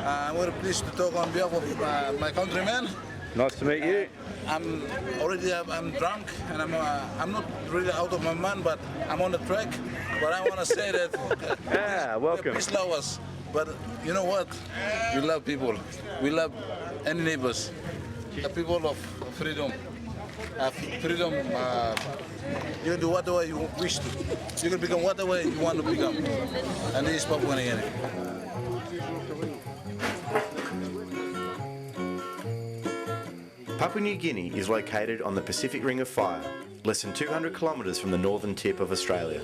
I'm very pleased to talk on behalf of my countrymen. Nice to meet you. I'm drunk and I'm not really out of my mind, but I'm on the track. But I want to say that welcome. Peace lovers. But you know what? We love people. We love any neighbors. The people of freedom. Freedom. You can do whatever you wish to. You can become whatever you want to become. And this is Papua New Guinea. Papua New Guinea is located on the Pacific Ring of Fire, less than 200 kilometres from the northern tip of Australia.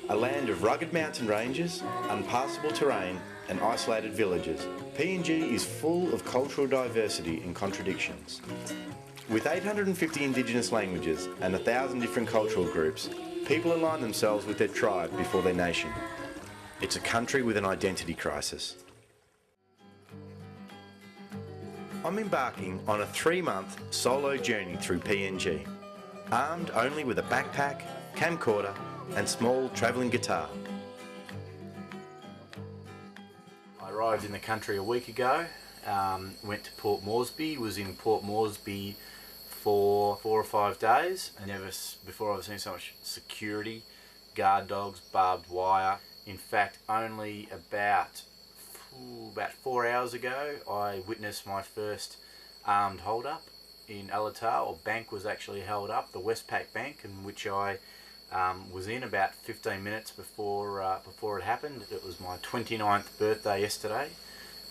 A land of rugged mountain ranges, impassable terrain and isolated villages, PNG is full of cultural diversity and contradictions. With 850 indigenous languages and 1,000 different cultural groups, people align themselves with their tribe before their nation. It's a country with an identity crisis. I'm embarking on a 3-month solo journey through PNG, armed only with a backpack, camcorder and small travelling guitar. I arrived in the country a week ago, went to Port Moresby, was in Port Moresby for 4 or 5 days. And never before I've seen so much security, guard dogs, barbed wire. In fact, only about 4 hours ago I witnessed my first armed hold-up in Alatau. Or bank was actually held up, the Westpac Bank, in which I was in about 15 minutes before it happened. It was my 29th birthday yesterday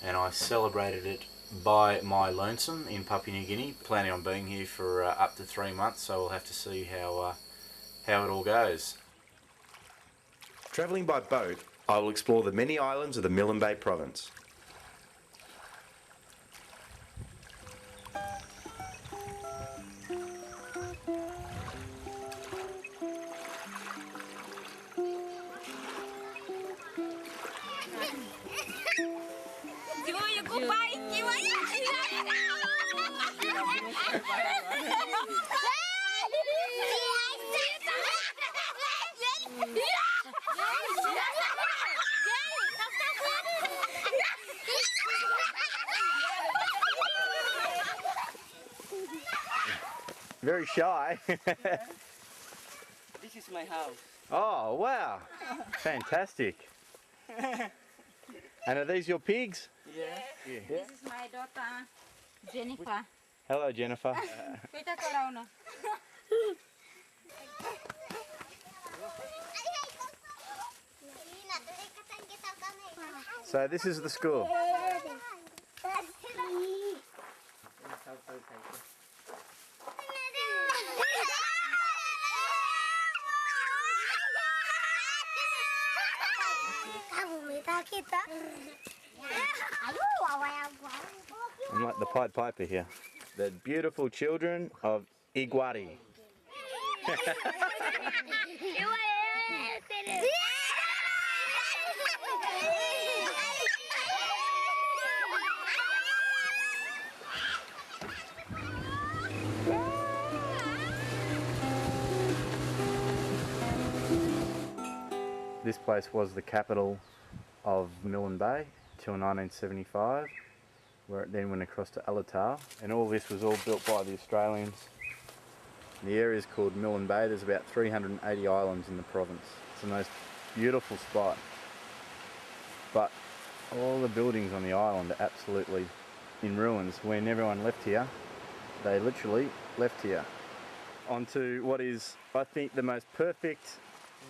and I celebrated it by my lonesome in Papua New Guinea, planning on being here for up to 3 months, so we'll have to see how it all goes. Travelling by boat, I will explore the many islands of the Milne Bay province. Very shy. This is my house. Oh, wow. Fantastic. And are these your pigs? Yeah. This is my daughter, Jennifer. Hello, Jennifer. So this is the school. I'm like the Pied Piper here. The beautiful children of Iguari. This place was the capital of Milne Bay till 1975, where it then went across to Alatau, and all this was all built by the Australians. The area is called Milne Bay. There's about 380 islands in the province. It's the most beautiful spot, but all the buildings on the island are absolutely in ruins. When everyone left here, they literally left here. Onto what is, I think, the most perfect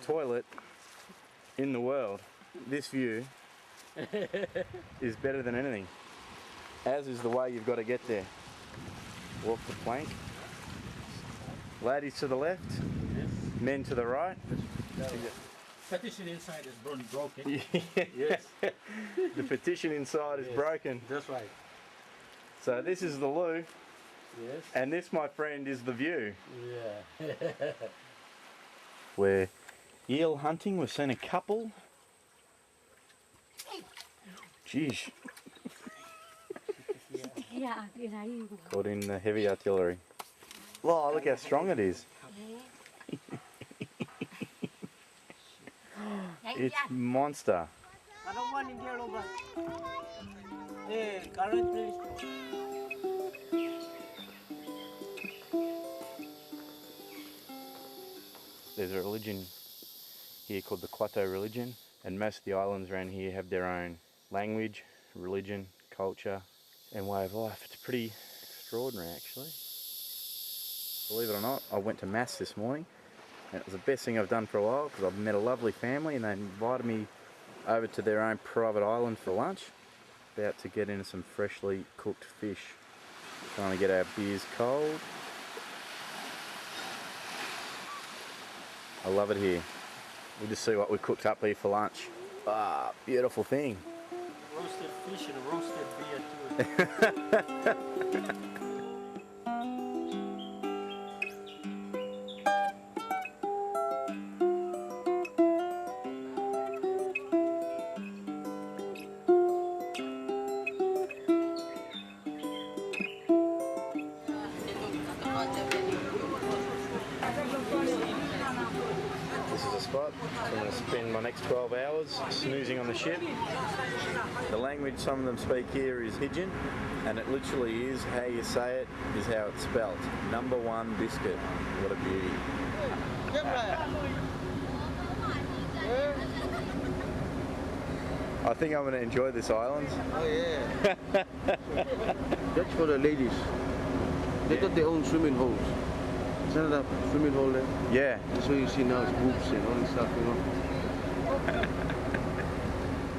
toilet in the world. This view is better than anything, as is the way you've got to get there. Walk the plank. Ladies to the left, yes. Men to the right. Partition inside is broken. Yes. The partition inside is broken. That's right. So this is the loo. Yes. And this, my friend, is the view. Yeah. We're eel hunting. We've seen a couple. Jeez. Caught in the heavy artillery. Oh, look how strong it is. It's monster. There's a religion here called the Kwato religion, and most of the islands around here have their own language, religion, culture and way of life. It's pretty extraordinary actually. Believe it or not, I went to Mass this morning and it was the best thing I've done for a while because I've met a lovely family and they invited me over to their own private island for lunch. About to get into some freshly cooked fish. Trying to get our beers cold. I love it here. We'll just see what we cooked up here for lunch. Ah, beautiful thing. Roasted fish and roasted beer too. This is a spot. I'm going to spend my next 12 hours snoozing on the ship. The language some of them speak here is Hagen, and it literally is how you say it is how it's spelt. Number one biscuit. What a beauty. I think I'm going to enjoy this island. Oh yeah. That's for the ladies. They got their own swimming holes. Is that a swimming hole there? Yeah. That's what you see now, it's boobs and all this stuff, you know.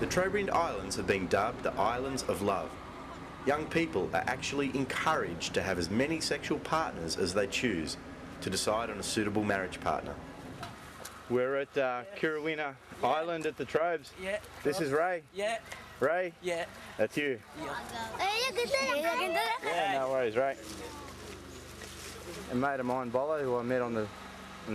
The Trobriand Islands have been dubbed the Islands of Love. Young people are actually encouraged to have as many sexual partners as they choose to decide on a suitable marriage partner. We're at Kirawina Island at the Trobes. Yeah. This is Ray. Yeah. Ray? Yeah. That's you. Yeah, no worries, Ray. A mate of mine, Bolo, who I met on the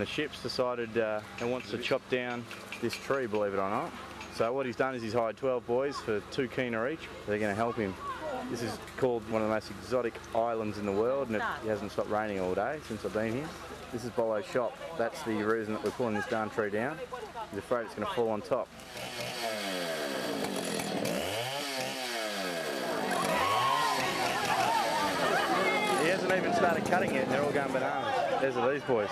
ships, decided he wants to chop down this tree, believe it or not. So what he's done is he's hired 12 boys for 2 kina each. They're going to help him. This is called one of the most exotic islands in the world, and it hasn't stopped raining all day since I've been here. This is Bolo's shop. That's the reason that we're pulling this darn tree down. He's afraid it's going to fall on top. He hasn't even started cutting yet and they're all going bananas. There's these boys.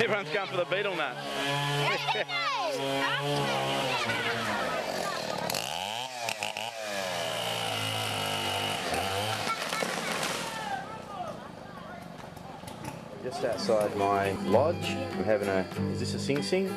Everyone's going for the beetle nut. Just outside my lodge, I'm having a, is this a Sing Sing?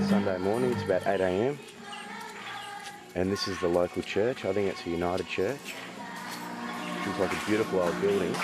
Sunday morning, it's about 8 AM. And this is the local church. I think it's a United Church. Seems like a beautiful old building.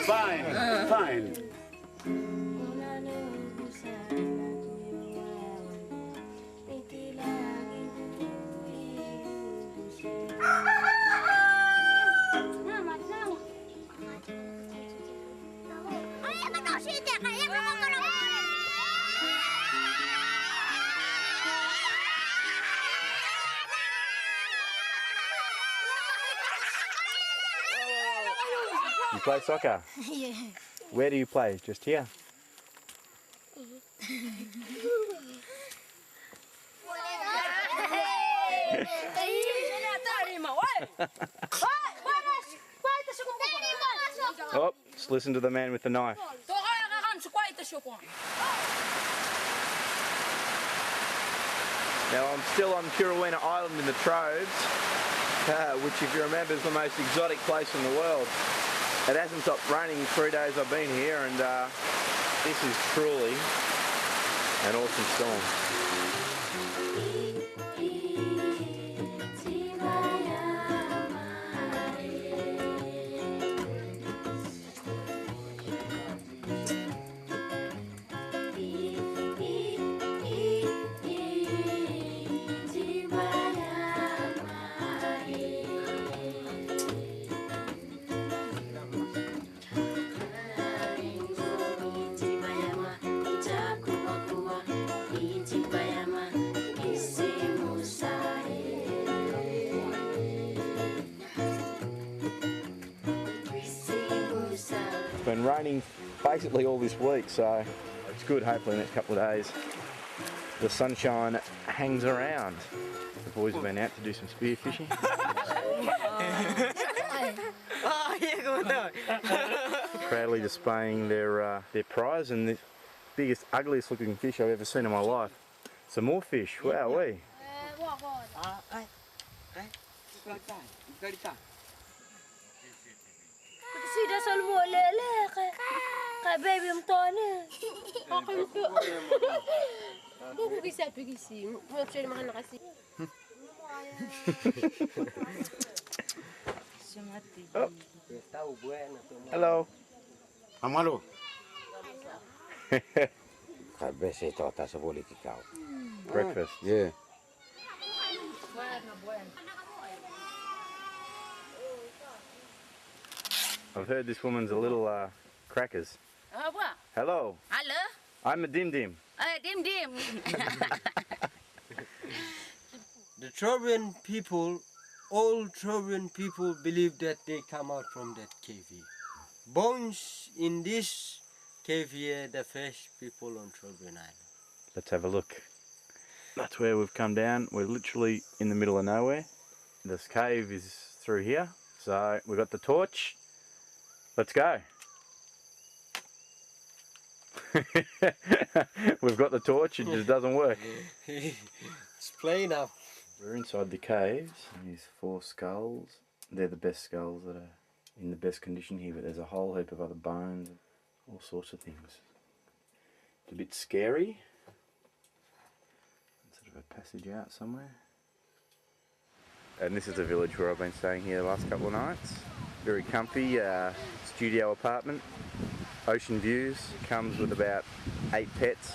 Fine, fine. You play soccer? Yeah. Where do you play? Just here? Oh, just listen to the man with the knife. Now I'm still on Kurrawina Island in the Trobes, which if you remember is the most exotic place in the world. It hasn't stopped raining 3 days I've been here, and this is truly an awesome storm. It's been raining basically all this week, so it's good. Hopefully the next couple of days the sunshine hangs around. The boys have been out to do some spear fishing. Proudly displaying their prize, and the biggest, ugliest looking fish I've ever seen in my life. Some more fish, wowee. Oh. Hello. Amaro. Breakfast. Yeah. I've heard this woman's a little crackers. Hello. Hello. I'm a dim dim. Dim dim. The Trobriand people, all Trobriand people believe that they come out from that cave here. Bones in this cave here, the first people on Trobriand Island. Let's have a look. That's where we've come down. We're literally in the middle of nowhere. This cave is through here. So we've got the torch. Let's go. We've got the torch, it just doesn't work. It's plain up. We're inside the caves. These 4 skulls. They're the best skulls that are in the best condition here, but there's a whole heap of other bones, all sorts of things. It's a bit scary. Sort of a passage out somewhere. And this is the village where I've been staying here the last couple of nights. Very comfy studio apartment. Ocean views. Comes with about 8 pets.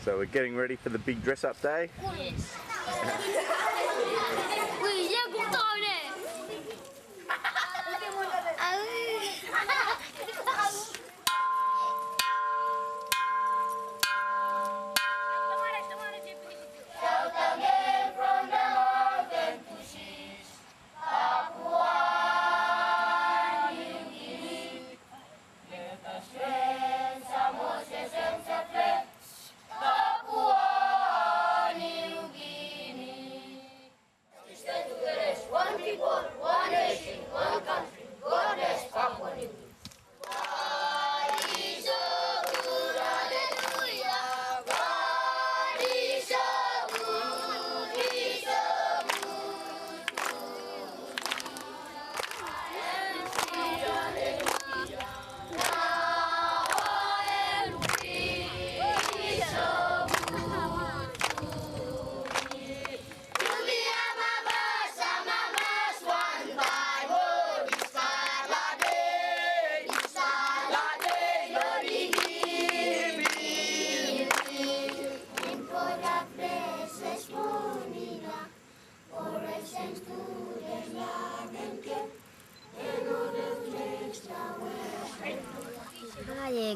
So we're getting ready for the big dress-up day. Yes. One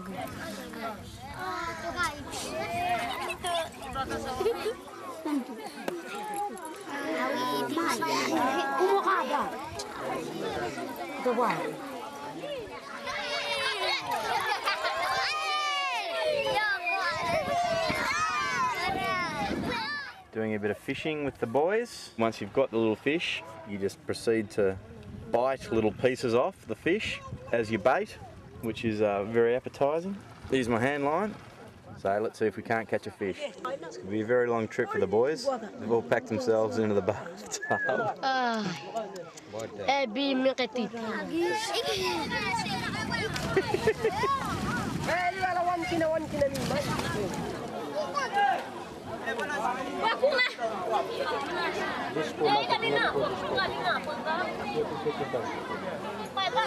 Doing a bit of fishing with the boys. Once you've got the little fish, you just proceed to bite little pieces off the fish as you bait, which is very appetising. Here's my hand line. So let's see if we can't catch a fish. It's going to be a very long trip for the boys. They've all packed themselves into the bathtub.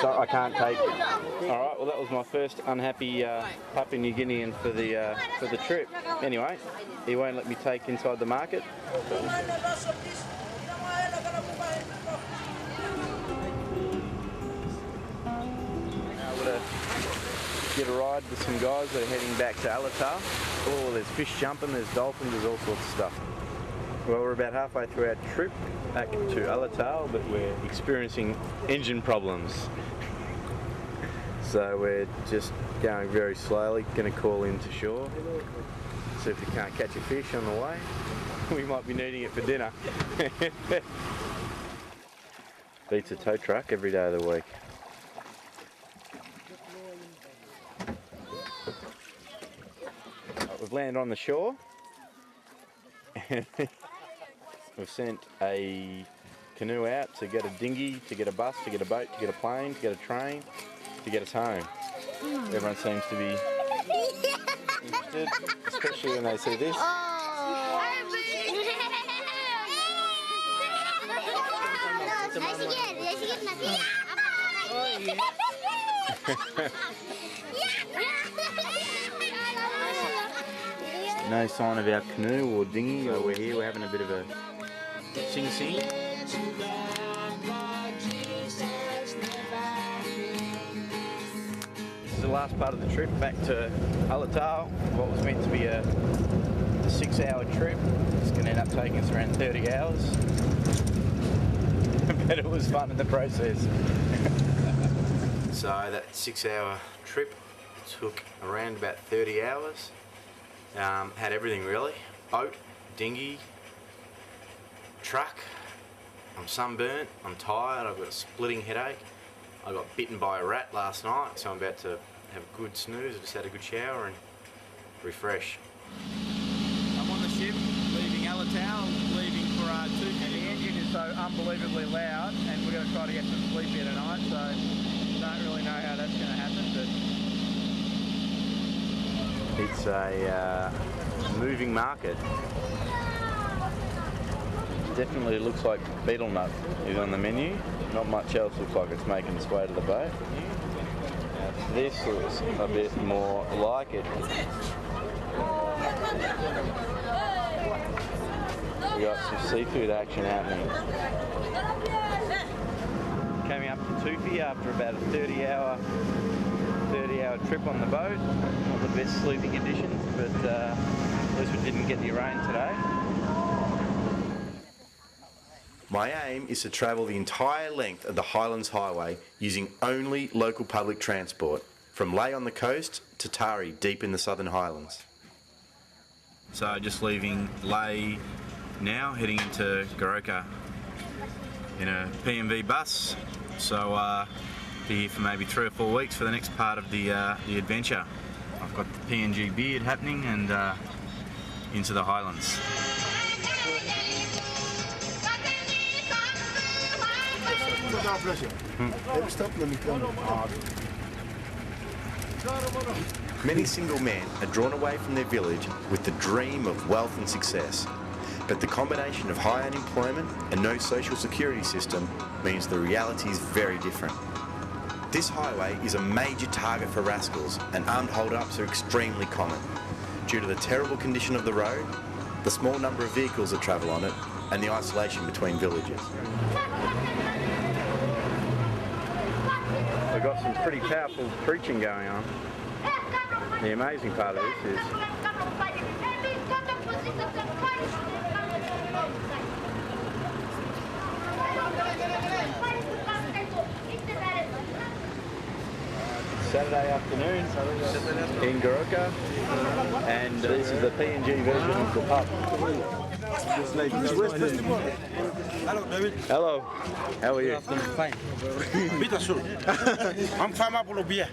So I can't take. All right. Well, that was my first unhappy Papua New Guinean for the trip. Anyway, he won't let me take inside the market. Now we're gonna get a ride with some guys that are heading back to Alatau. Oh, there's fish jumping, there's dolphins, there's all sorts of stuff. Well, we're about halfway through our trip back to Alatau, but we're experiencing engine problems. So we're just going very slowly, going to call into shore, see if we can't catch a fish on the way. We might be needing it for dinner. Beats a tow truck every day of the week. We've landed on the shore. We've sent a canoe out to get a dinghy, to get a bus, to get a boat, to get a plane, to get a train, to get us home. Everyone seems to be interested, especially when they see this. No sign of our canoe or dinghy, so we're here, we're having a bit of a sing-sing. This is the last part of the trip back to Alatau. What was meant to be a 6-hour trip. It's going to end up taking us around 30 hours. But it was fun in the process. So that 6-hour trip took around about 30 hours. Had everything really. Boat, dinghy, truck. I'm sunburnt, I'm tired, I've got a splitting headache. I got bitten by a rat last night, so I'm about to have a good snooze. I just had a good shower and refresh. I'm on the ship, leaving Alatau, leaving for Tufi. And the engine is so unbelievably loud, and we're going to try to get some sleep here tonight, so don't really know how that's going to happen, but it's a moving market. Definitely looks like betel nut is on the menu. Not much else looks like it's making its way to the boat. This looks a bit more like it. We got some seafood action happening. Coming up to Tufi after about a 30-hour trip on the boat. Not the best sleeping conditions, but at least we didn't get any rain today. My aim is to travel the entire length of the Highlands Highway using only local public transport, from Lae on the coast to Tari deep in the Southern Highlands. So just leaving Lae now, heading into Goroka in a PMV bus. So be here for maybe 3 or 4 weeks for the next part of the adventure. I've got the PNG beard happening and into the Highlands. Many single men are drawn away from their village with the dream of wealth and success. But the combination of high unemployment and no social security system means the reality is very different. This highway is a major target for rascals, and armed hold-ups are extremely common due to the terrible condition of the road, the small number of vehicles that travel on it, and the isolation between villages. We've got some pretty powerful preaching going on. The amazing part of this is Saturday afternoon in Goroka, and this is the PNG version of the pub. Hello, David. Hello, how are you? Fine. Bitter soup. I'm from Apollo beer.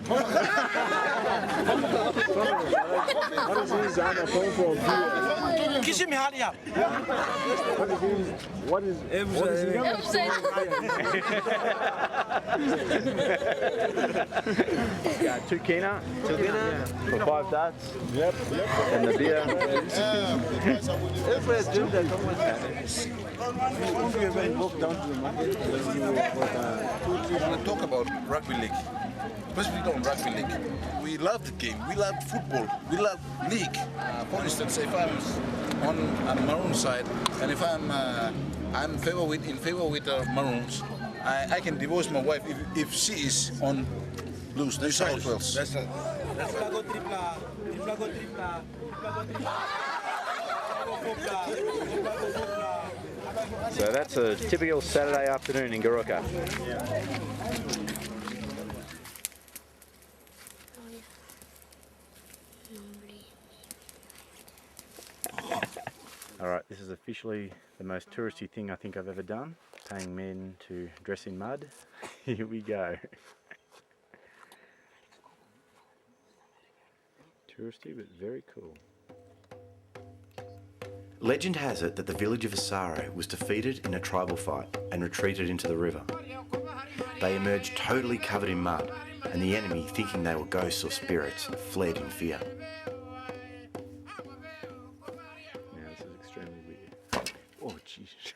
Kiss me, hurry up. What is Two kina for 5 darts. Yep. And the beer. I want to talk about rugby league. Specifically on rugby league. We love the game. We love football. We love league. For instance, if I'm on Maroon side, and if I'm in favor with Maroons, I can divorce my wife if she is on Blues, New South Wales. So that's a typical Saturday afternoon in Goroka. Alright, this is officially the most touristy thing I think I've ever done. Paying men to dress in mud. Here we go. Touristy but very cool. Legend has it that the village of Asaro was defeated in a tribal fight and retreated into the river. They emerged totally covered in mud, and the enemy, thinking they were ghosts or spirits, fled in fear. Now this is extremely weird. Oh Jesus.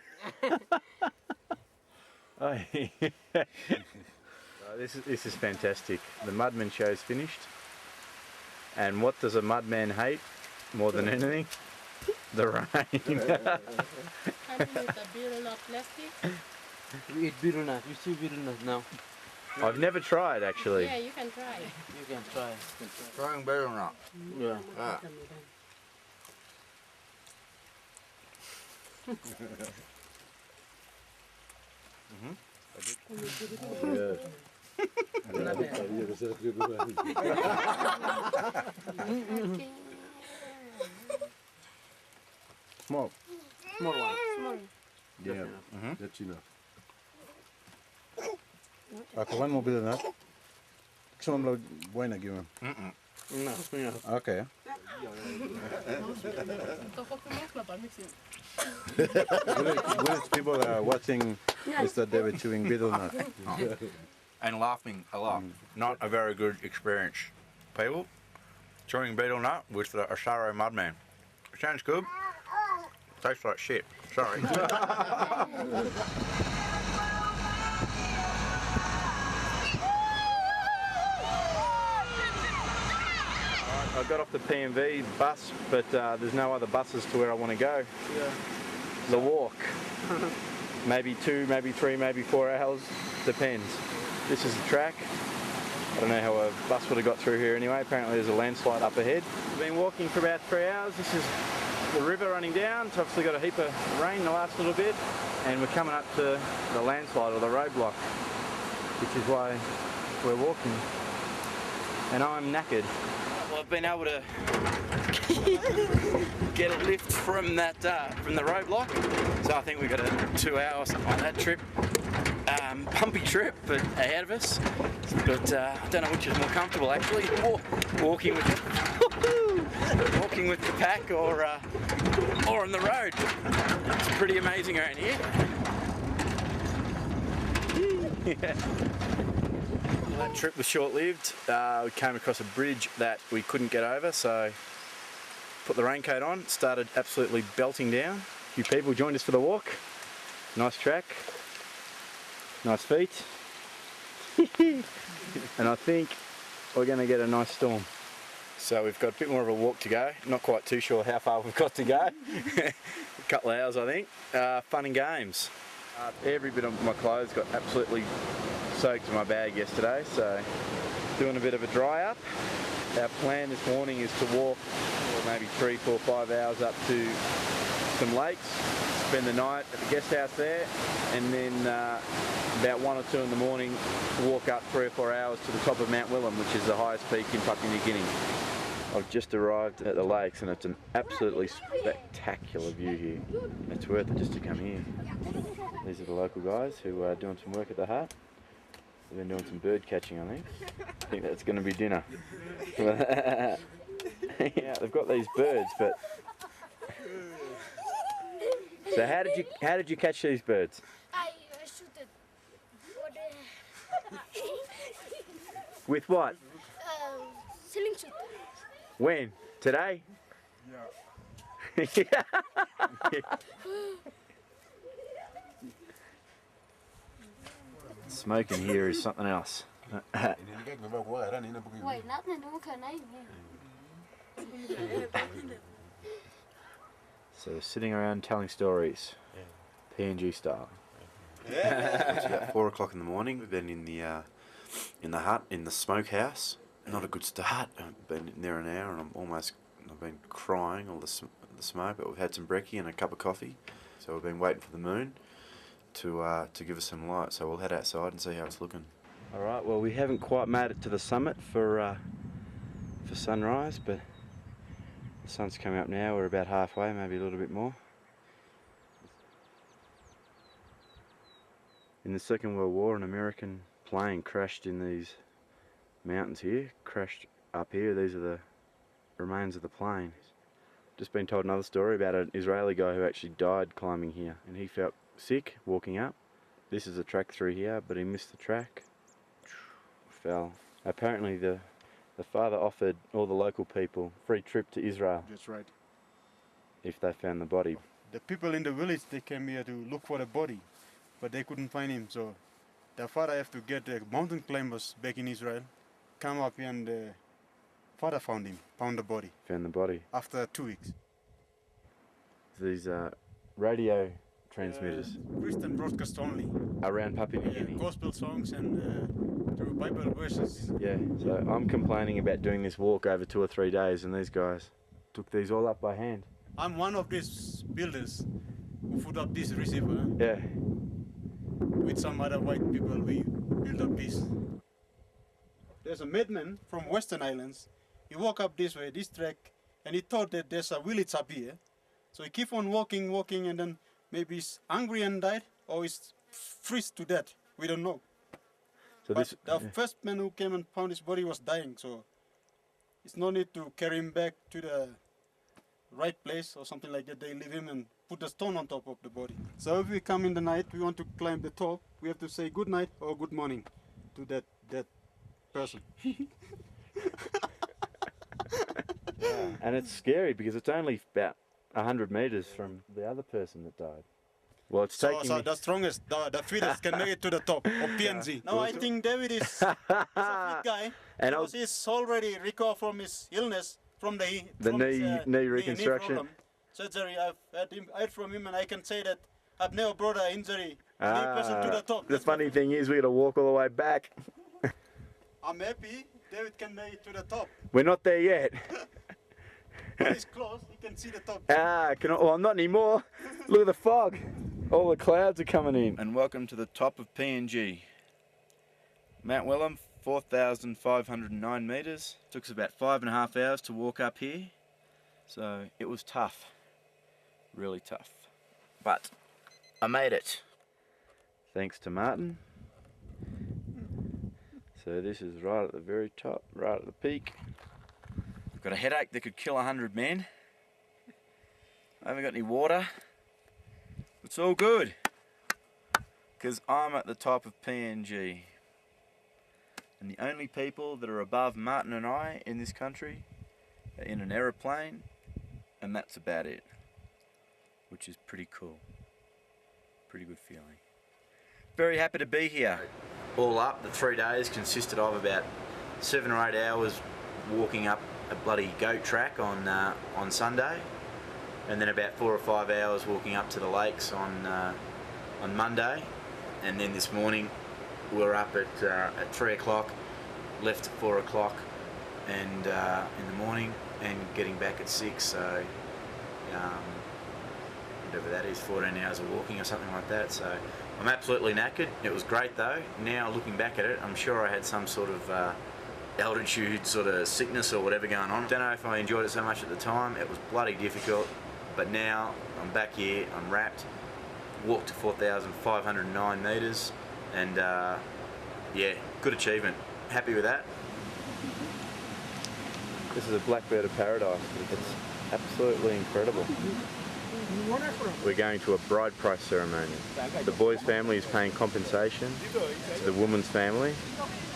This is fantastic. The mudman show's finished. And what does a mudman hate more than anything? The rain. With a beetle nut plastic. We eat beetle nut. You see beetle nut now? I've never tried actually. Yeah, you can try. You can try. Trying better now. Yeah. Small. Small one. Small. Yeah. That's enough. Okay, one more bit of that. Someone blow buena give him. No, no. Okay. Village people are watching Mr. David chewing betel nut. And laughing a lot. Not a very good experience. People, chewing betel nut with the Asaro mudman. Sounds good. Tastes like shit. Sorry. I got off the PNV bus, but there's no other buses to where I want to go. Yeah. The walk. Maybe 2, maybe 3, maybe 4 hours. Depends. This is the track. I don't know how a bus would have got through here anyway. Apparently there's a landslide up ahead. I've been walking for about 3 hours. This is the river running down. It's obviously got a heap of rain the last little bit. And we're coming up to the landslide or the roadblock, which is why we're walking. And I'm knackered. Well, I've been able to get a lift from that from the roadblock. So I think we got a 2 hour something like that trip. Bumpy trip, but ahead of us. But I don't know which is more comfortable actually. Walking with the pack or on the road. It's pretty amazing around here. That trip was short-lived. We came across a bridge that we couldn't get over, so put the raincoat on, started absolutely belting down. A few people joined us for the walk. Nice track, nice feet. And I think we're going to get a nice storm. So we've got a bit more of a walk to go. Not quite too sure how far we've got to go. A couple of hours I think. Fun and games. Every bit of my clothes got absolutely soaked in my bag yesterday, so doing a bit of a dry up. our plan this morning is to walk maybe 3, 4, 5 hours up to some lakes, spend the night at the guest house there, and then about 1 or 2 in the morning walk up 3 or 4 hours to the top of Mount Wilhelm, which is the highest peak in Papua New Guinea. I've just arrived at the lakes and it's an absolutely spectacular view here. It's worth it just to come here. These are the local guys who are doing some work at the hut. They've been doing some bird catching, I think. I think that's going to be dinner. Yeah, they've got these birds, but... So how did you catch these birds? I shoot it for the With what? ceiling shoot. When? Today? Yeah. Smoking here is something else. So sitting around telling stories, PNG style. It's about 4 o'clock in the morning. We've been in the hut, in the smokehouse. Not a good start. I've been in there an hour and I've been crying all the smoke, but we've had some brekkie and a cup of coffee. So we've been waiting for the moon to give us some light. So we'll head outside and see how it's looking. All right. Well, we haven't quite made it to the summit for sunrise, but the sun's coming up now. We're about halfway, maybe a little bit more. In the Second World War, an American plane crashed in these mountains here, crashed up here. These are the remains of the plane. Just been told another story about an Israeli guy who actually died climbing here, and he felt sick walking up. This is a track through here, but he missed the track, fell. Apparently the father offered all the local people a free trip to Israel. That's right. If they found the body. The people in the village, they came here to look for the body, but they couldn't find him, so the father have to get the mountain climbers back in Israel, come up here, and the father found the body. Found the body. After 2 weeks. These radio transmitters. Christian broadcast only. Around Papua New Guinea. Gospel songs and through Bible verses. Yeah, so I'm complaining about doing this walk over 2 or 3 days, and these guys took these all up by hand. I'm one of these builders who put up this receiver. Yeah. With some other white people, we built up this. There's a mudman from Western Islands. He walked up this way, this track, and he thought that there's a village up here. So he keep on walking, and then maybe he's hungry and died, or he's freeze to death. We don't know. So but the first man who came and found his body was dying, so it's no need to carry him back to the right place or something like that. They leave him and put a stone on top of the body. So if we come in the night, we want to climb the top, we have to say good night or good morning to that person. And it's scary because it's only about 100 meters from the other person that died. Well, it's taking so the strongest, the fittest can make it to the top of PNG. Now I think David is a fit guy, and because he's already recovered from his illness, from the knee reconstruction. Knee surgery. I've heard from him, and I can say that I've never brought an injury person to the top. The funny thing is, we got to walk all the way back. I'm happy David can make it to the top. We're not there yet. He's close. He can see the top. Well, not anymore. Look at the fog. All the clouds are coming in. And welcome to the top of PNG. Mount Wilhelm, 4,509 metres. Took us about 5.5 hours to walk up here. So it was tough. Really tough. But I made it. Thanks to Martin. So this is right at the very top, right at the peak. I've got a headache that could kill 100 men. I haven't got any water. It's all good, because I'm at the top of PNG. And the only people that are above Martin and I in this country are in an aeroplane, and that's about it. Which is pretty cool. Pretty good feeling. Very happy to be here. All up, the 3 days consisted of about 7 or 8 hours walking up a bloody goat track on Sunday, and then about 4 or 5 hours walking up to the lakes on Monday, and then this morning we're up at 3 o'clock, left at 4 o'clock, and in the morning, and getting back at 6. So whatever that is, 14 hours of walking or something like that. So I'm absolutely knackered. It was great though. Now looking back at it, I'm sure I had some sort of altitude sort of sickness or whatever going on. Don't know if I enjoyed it so much at the time. It was bloody difficult, but now I'm back here, I'm wrapped, walked to 4,509 metres, and yeah, good achievement. Happy with that. This is a blackbird of paradise. It's absolutely incredible. We're going to a bride price ceremony. The boy's family is paying compensation to the woman's family.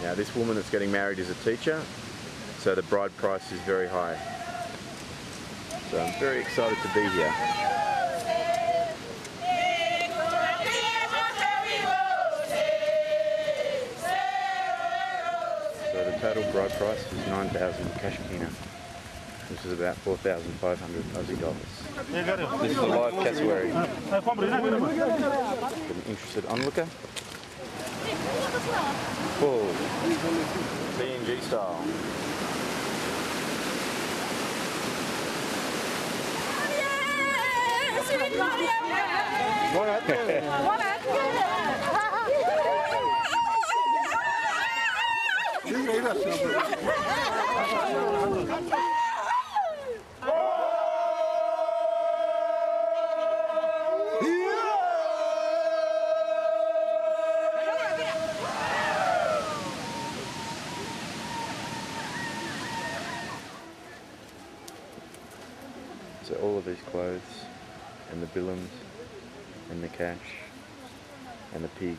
Now this woman that's getting married is a teacher, so the bride price is very high. So I'm very excited to be here. So the total bride price is 9,000 cash kina, which is about 4,500 Aussie dollars. This is a live cassowary. An interested onlooker. Oh, PNG style. So all of these clothes and the billums and the cash and the pig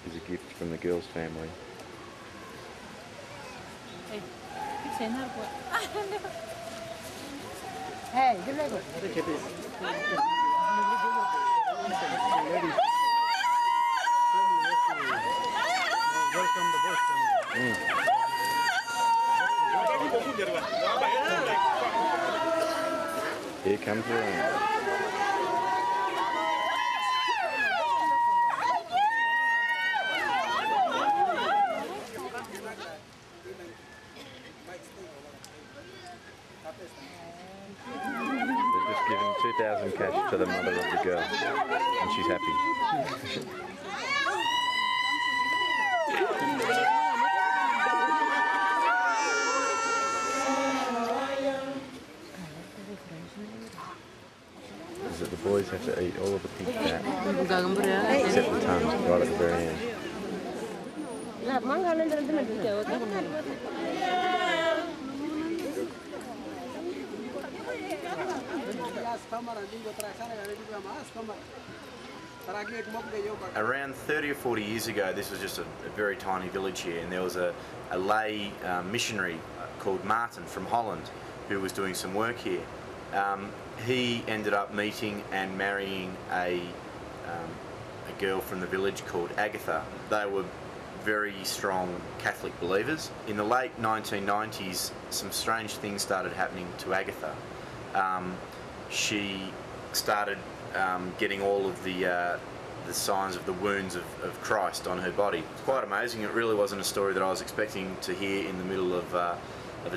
is a gift from the girl's family. Hey, good luck. Welcome the boys. Here comes the rain. They've just given 2,000 cash to the mother of the girl, and she's happy. Is that the boys have to eat all of the pig fat, except the tongue, right at the very end. Around 30 or 40 years ago, this was just a very tiny village here, and there was a lay missionary called Martin from Holland who was doing some work here. He ended up meeting and marrying a girl from the village called Agatha. They were very strong Catholic believers. In the late 1990s, some strange things started happening to Agatha. She started getting all of the signs of the wounds of Christ on her body. It's quite amazing. It really wasn't a story that I was expecting to hear in the middle of a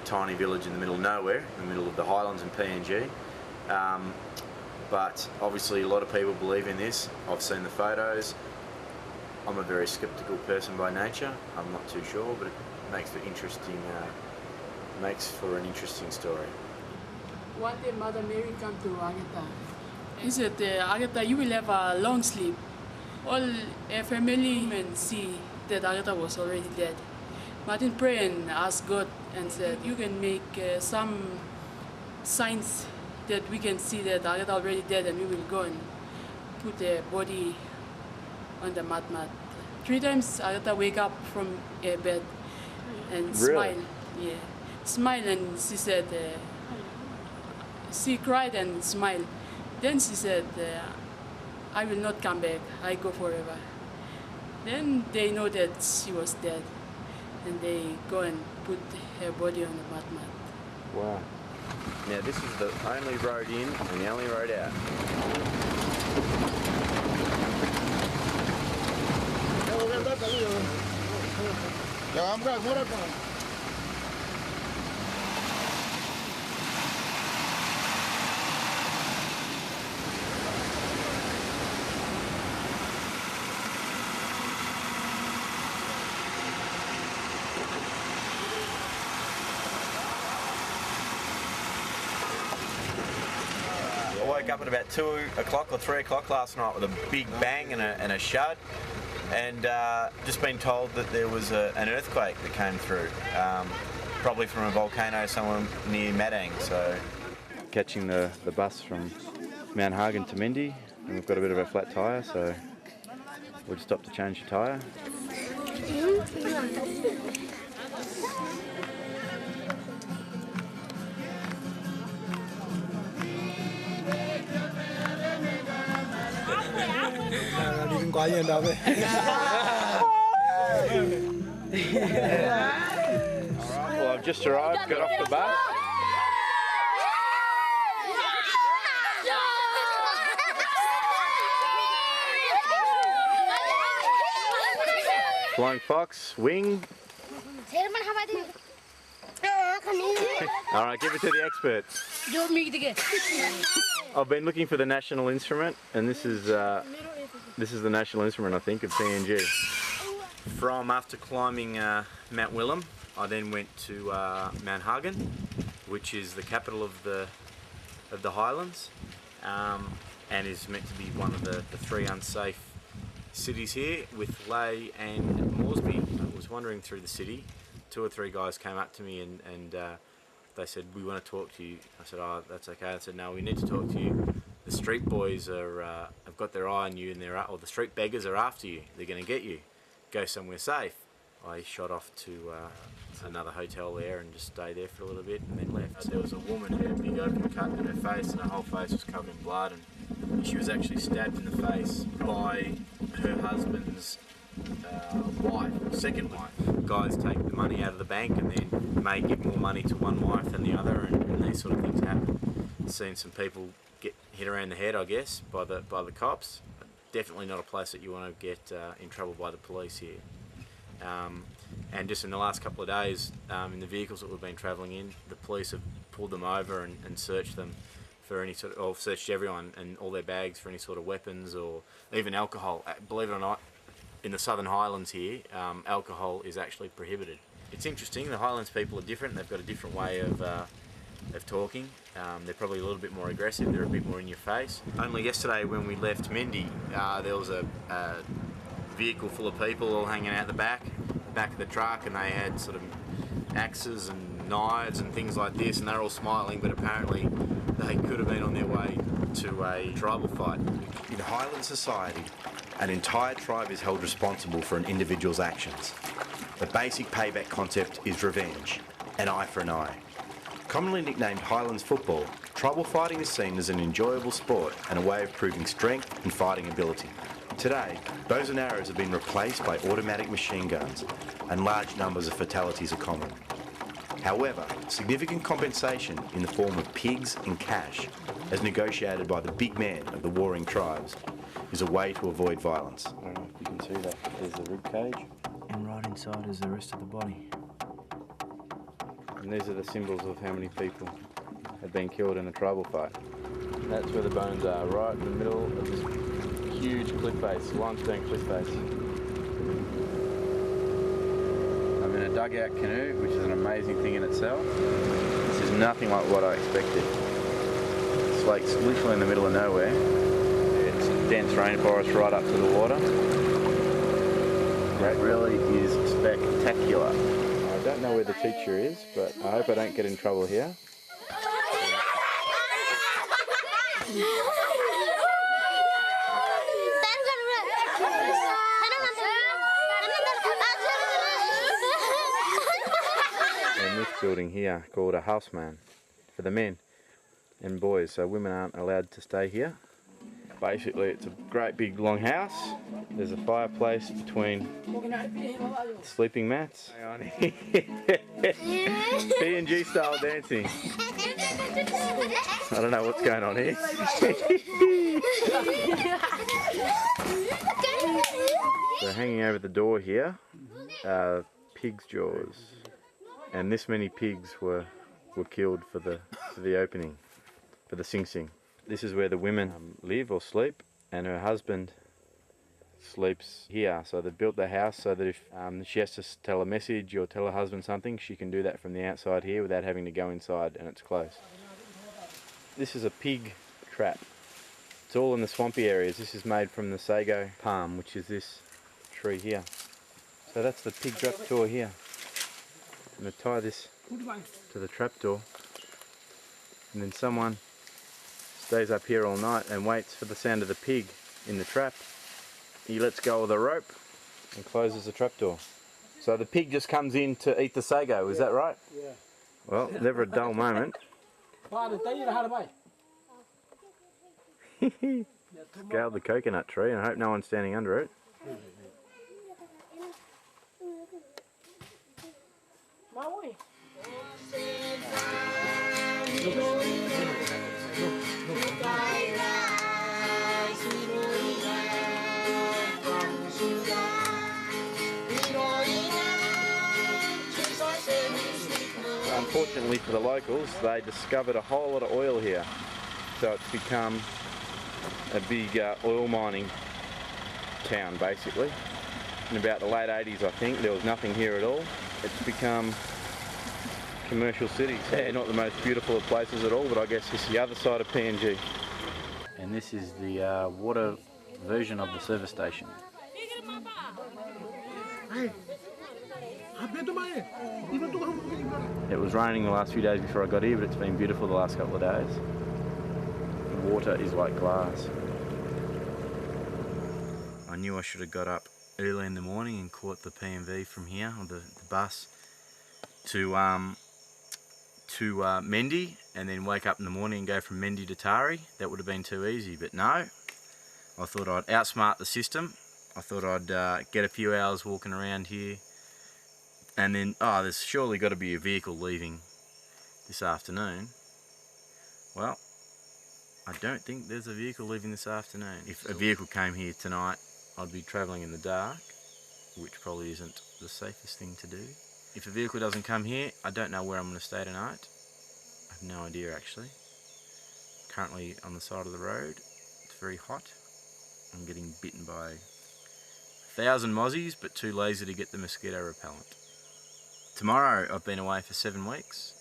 tiny village in the middle of nowhere, in the middle of the Highlands in PNG. But obviously a lot of people believe in this. I've seen the photos. I'm a very sceptical person by nature. I'm not too sure, but it makes for an interesting story. One day Mother Mary came to Agatha. He said, Agatha, you will have a long sleep. All family men see that Agatha was already dead. Martin prayed and asked God and said, you can make some signs that we can see that Agatha already dead, and we will go and put the body on the mat. 3 times Agatha wake up from bed and smile. Yeah, smile, and she said, she cried and smiled. Then she said, I will not come back, I go forever. Then they know that she was dead, and they go and put her body on the mat. Wow. Now this is the only road in and the only road out. woke up at about 2 o'clock or 3 o'clock last night with a big bang and a shud, and just been told that there was an earthquake that came through, probably from a volcano somewhere near Madang. So, catching the bus from Mount Hagen to Mindy, and we've got a bit of a flat tyre, so we'll just stop to change the tyre. Well, I've just arrived, got off the bus. Flying fox, wing. Alright, give it to the experts. I've been looking for the national instrument, and this is the national instrument, I think, of PNG. from after climbing Mount Wilhelm, I then went to Mount Hagen, which is the capital of the Highlands, and is meant to be one of the three unsafe cities here, with Ley and Moresby. I was wandering through the city. 2 or 3 guys came up to me and they said, "We want to talk to you." I said, "Oh, that's okay." I said, "No, we need to talk to you. The street boys have got their eye on you, and or the street beggars are after you. They're going to get you. Go somewhere safe." I shot off to another hotel there and just stayed there for a little bit and then left. There was a woman who had a big open cut in her face, and her whole face was covered in blood, and she was actually stabbed in the face by her husband's wife, second wife. Guys take the money out of the bank and then may give more money to one wife than the other, and these sort of things happen. Seen some people get hit around the head, I guess, by the cops. Definitely not a place that you want to get in trouble by the police here. And just in the last couple of days, in the vehicles that we've been travelling in, the police have pulled them over and searched them for any sort of, or searched everyone and all their bags for any sort of weapons or even alcohol. Believe it or not, in the Southern Highlands here, alcohol is actually prohibited. It's interesting, the Highlands people are different. They've got a different way of talking. They're probably a little bit more aggressive. They're a bit more in your face. Only yesterday when we left Mindy, there was a vehicle full of people all hanging out the back of the truck, and they had sort of axes and knives and things like this, and they're all smiling, but apparently they could have been on their way to a tribal fight. In Highland society, an entire tribe is held responsible for an individual's actions. The basic payback concept is revenge, an eye for an eye. Commonly nicknamed Highlands football, tribal fighting is seen as an enjoyable sport and a way of proving strength and fighting ability. Today, bows and arrows have been replaced by automatic machine guns, and large numbers of fatalities are common. However, significant compensation in the form of pigs and cash, as negotiated by the big man of the warring tribes, is a way to avoid violence. I don't know if you can see that. There's the rib cage, and right inside is the rest of the body. And these are the symbols of how many people have been killed in a tribal fight. And that's where the bones are, right in the middle of this huge cliff face, limestone cliff face. I'm in a dugout canoe, which is an amazing thing in itself. This is nothing like what I expected. This lake's literally in the middle of nowhere. It's a dense rainforest right up to the water. That really is spectacular. I don't know where the teacher is, but I hope I don't get in trouble here. In this building here, called a houseman for the men and boys, so women aren't allowed to stay here. Basically, it's a great big long house. There's a fireplace between sleeping mats. PNG style dancing. I don't know what's going on here. So hanging over the door here are pig's jaws, and this many pigs were killed for the opening, for the Sing Sing. This is where the women live or sleep, and her husband sleeps here. So they've built the house so that if she has to tell a message or tell her husband something, she can do that from the outside here without having to go inside, and it's closed. This is a pig trap. It's all in the swampy areas. This is made from the sago palm, which is this tree here. So that's the pig trapdoor here. I'm going to tie this to the trapdoor, and then someone stays up here all night and waits for the sound of the pig in the trap. He lets go of the rope and closes the trapdoor. So the pig just comes in to eat the sago, is that right? Yeah. Well, never a dull moment. Scaled the coconut tree, and I hope no one's standing under it. Unfortunately for the locals, they discovered a whole lot of oil here. So it's become a big oil mining town basically. In about the late 80s I think, there was nothing here at all. It's become commercial cities. Yeah, not the most beautiful of places at all, but I guess this is the other side of PNG. And this is the water version of the service station. It was raining the last few days before I got here, but it's been beautiful the last couple of days. The water is like glass. I knew I should have got up early in the morning and caught the PMV from here, or the bus, to Mendi, and then wake up in the morning and go from Mendi to Tari. That would have been too easy, but no. I thought I'd outsmart the system. I thought I'd get a few hours walking around here, and then, oh, there's surely got to be a vehicle leaving this afternoon. Well, I don't think there's a vehicle leaving this afternoon. If a vehicle came here tonight, I'd be travelling in the dark, which probably isn't the safest thing to do. If a vehicle doesn't come here, I don't know where I'm going to stay tonight. I have no idea actually. Currently on the side of the road, it's very hot. I'm getting bitten by 1,000 mozzies, but too lazy to get the mosquito repellent. Tomorrow I've been away for 7 weeks,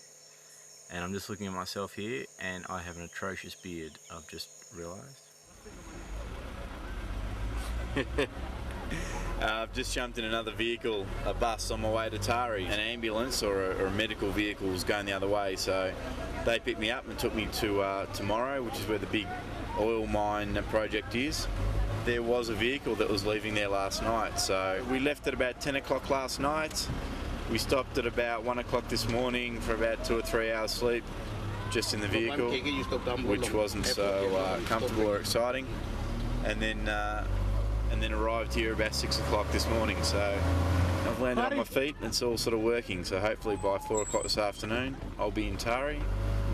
and I'm just looking at myself here and I have an atrocious beard, I've just realised. I've just jumped in another vehicle, a bus on my way to Tari. An ambulance or a medical vehicle was going the other way, so they picked me up and took me to Morrow, which is where the big oil mine project is. There was a vehicle that was leaving there last night, so we left at about 10 o'clock last night. We stopped at about 1 o'clock this morning for about 2 or 3 hours sleep just in the vehicle, which wasn't so comfortable or exciting, and then arrived here about 6 o'clock this morning. So I've landed on my feet and it's all sort of working, so hopefully by 4 o'clock this afternoon I'll be in Tari,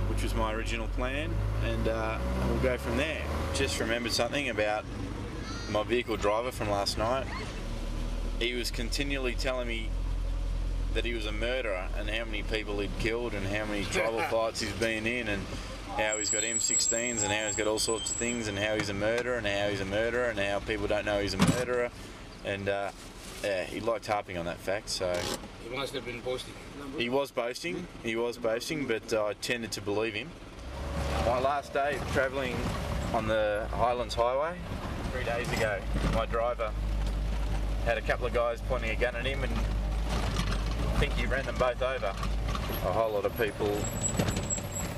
which was my original plan, and we'll go from there. Just remembered something about my vehicle driver from last night. He was continually telling me that he was a murderer and how many people he'd killed and how many tribal fights he's been in, and how he's got M16s and how he's got all sorts of things, and how he's a murderer and how he's a murderer and how people don't know he's a murderer, and yeah, he liked harping on that fact. So he must have been boasting. He was boasting, but I tended to believe him. My last day of travelling on the Highlands highway 3 days ago, my driver had a couple of guys pointing a gun at him, and I think he ran them both over. A whole lot of people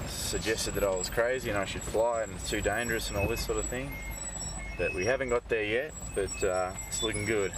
suggested that I was crazy and I should fly and it's too dangerous and all this sort of thing. But we haven't got there yet, but it's looking good.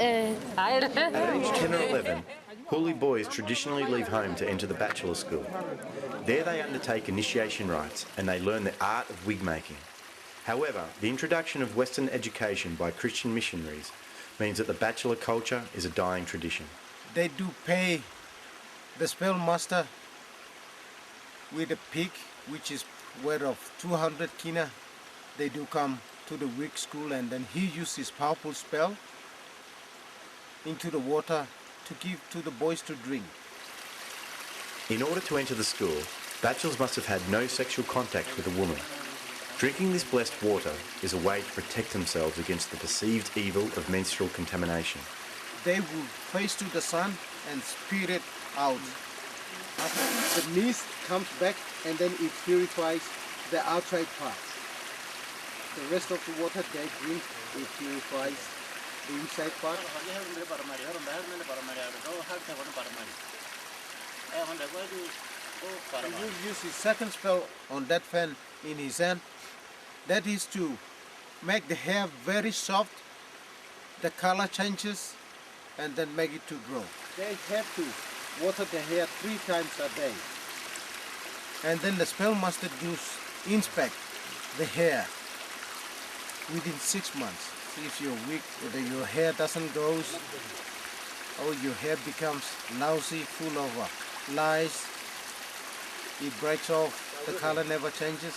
At age 10 or 11, Huli boys traditionally leave home to enter the bachelor school. There they undertake initiation rites and they learn the art of wig making. However, the introduction of Western education by Christian missionaries means that the bachelor culture is a dying tradition. They do pay the spell master with a pig, which is worth of 200 kina. They do come to the wig school and then he uses his powerful spell into the water to give to the boys to drink. In order to enter the school, bachelors must have had no sexual contact with a woman. Drinking this blessed water is a way to protect themselves against the perceived evil of menstrual contamination. They will face to the sun and spit it out. The mist comes back and then it purifies the outside part. The rest of the water they drink, it purifies the inside part. He will use his second spell on that fan in his hand. That is to make the hair very soft, the color changes, and then make it to grow. They have to water the hair 3 times a day. And then the spell master inspect the hair within 6 months. See if your wig, your hair doesn't grow, or your hair becomes lousy, full of lice, it breaks off, the color never changes,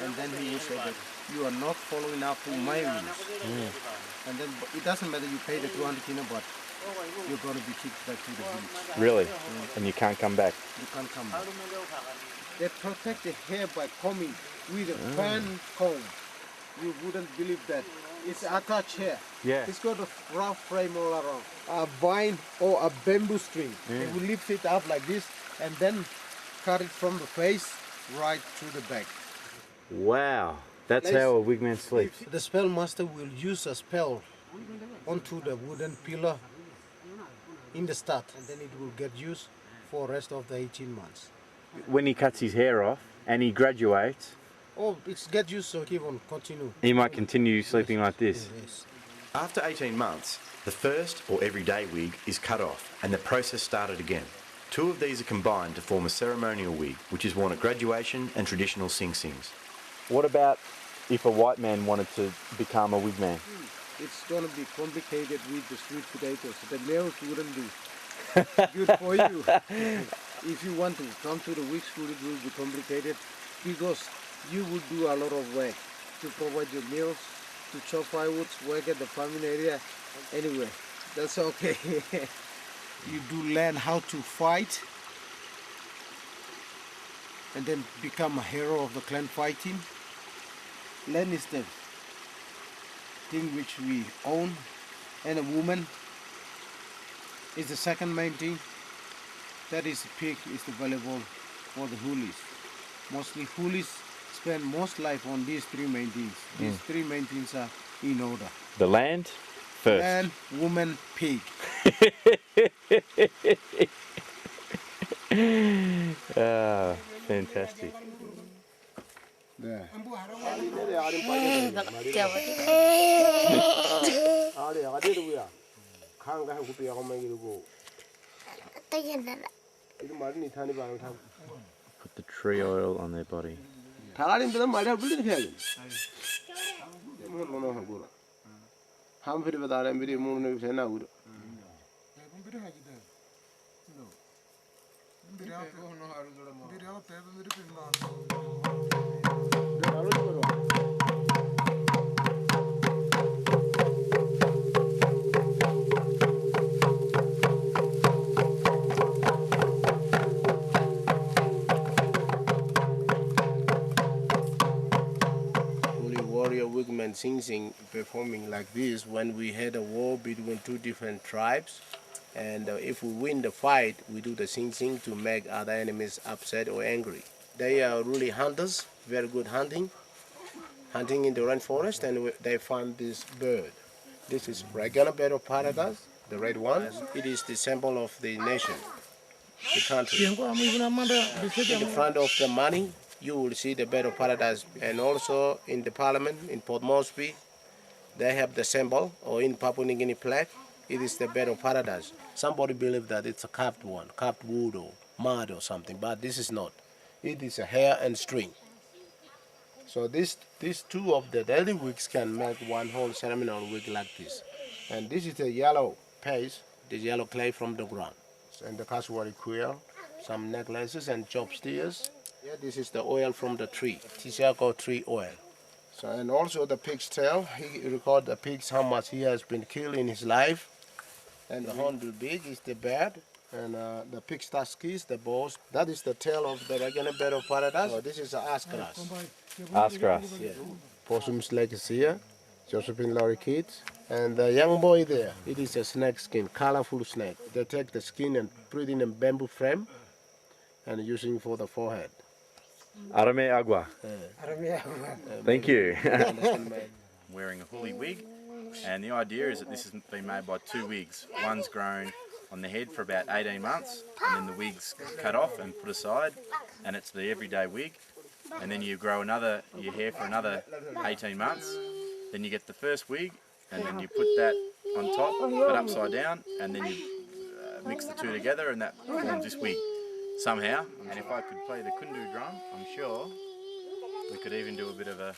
and then he will say that you are not following up to my rules. And then it doesn't matter you pay the 200 kina, but you're going to be kicked back to the beach. Really? And you can't come back? You can't come back. They protect the hair by combing with a fan comb. You wouldn't believe that. It's attached hair. Yeah. It's got a rough frame all around. A vine or a bamboo string. They will lift it up like this and then cut it from the face right through the back. Wow. That's how a wigman sleeps. The spell master will use a spell onto the wooden pillar in the start, and then it will get used for the rest of the 18 months. When he cuts his hair off and he graduates, oh, it's get used, so keep on continue. He might continue sleeping like this. Yes. After 18 months, the first or everyday wig is cut off and the process started again. 2 of these are combined to form a ceremonial wig, which is worn at graduation and traditional sing-sings. What about if a white man wanted to become a wigman? It's going to be complicated with the sweet potatoes. The nails wouldn't be good for you. If you want to come to the wig school, it will be complicated because you would do a lot of work to provide your meals, to chop firewoods, work at the farming area. Anyway, that's okay. You do learn how to fight and then become a hero of the clan fighting. Land is the thing which we own, and a woman is the second main thing. That is, pig is the valuable for the Hulis. Mostly Hulis spend most life on these 3 main things. These 3 main things are in order. The land first. Land, woman, pig. Ah, fantastic. Put the tree oil on their body. Wigmen sing performing like this when we had a war between 2 different tribes, and if we win the fight, we do the sing to make other enemies upset or angry. They are really hunters, very good hunting in the rainforest, and they found this bird. This is regular bird of paradise, the red one. It is the symbol of the nation, the country. In the front of the money, you will see the bird of paradise, and also in the parliament in Port Moresby, they have the symbol, or in Papua New Guinea flag, it is the bed of paradise. Somebody believe that it's a carved one, carved wood or mud or something, but this is not. It is a hair and string. So these two of the daily wigs can make one whole ceremonial wig like this. And this is the yellow paste, the yellow clay from the ground. And the casuary quill, some necklaces and chopsticks. Yeah, this is the oil from the tree, Tisako tree oil. So, and also the pig's tail, he record the pigs, how much he has been killed in his life. And the hornbill big is the bird. And the pig's tuskies, the bows, that is the tail of the regular bird of paradise. So this is the ass grass. Ass grass. Yeah. Possum's leg is here, Josephine lorikeets. And the young boy there, it is a snake skin, colorful snake. They take the skin and put it in a bamboo frame and using for the forehead. Arame agua. Thank you. Wearing a Huli wig, and the idea is that this has been made by two wigs. One's grown on the head for about 18 months, and then the wig's cut off and put aside, and it's the everyday wig. And then you grow your hair for another 18 months, then you get the first wig, and then you put that on top, but upside down, and then you mix the two together, and that forms this wig somehow. And if I could play the kundu drum, I'm sure we could even do a bit of a...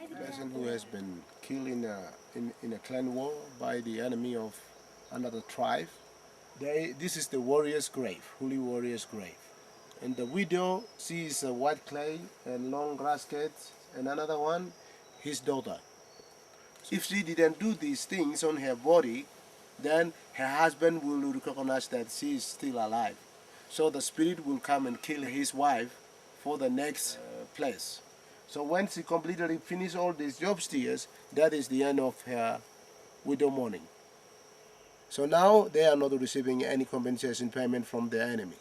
The person who has been killed in a clan war by the enemy of another tribe, this is the warrior's grave, Huli warrior's grave. And the widow sees a white clay and long grass skirts, and another one, his daughter. If she didn't do these things on her body, then her husband will recognize that she is still alive. So the spirit will come and kill his wife for the next place. So when she completely finishes all these job steers, that is the end of her widow mourning. So now they are not receiving any compensation payment from the enemy.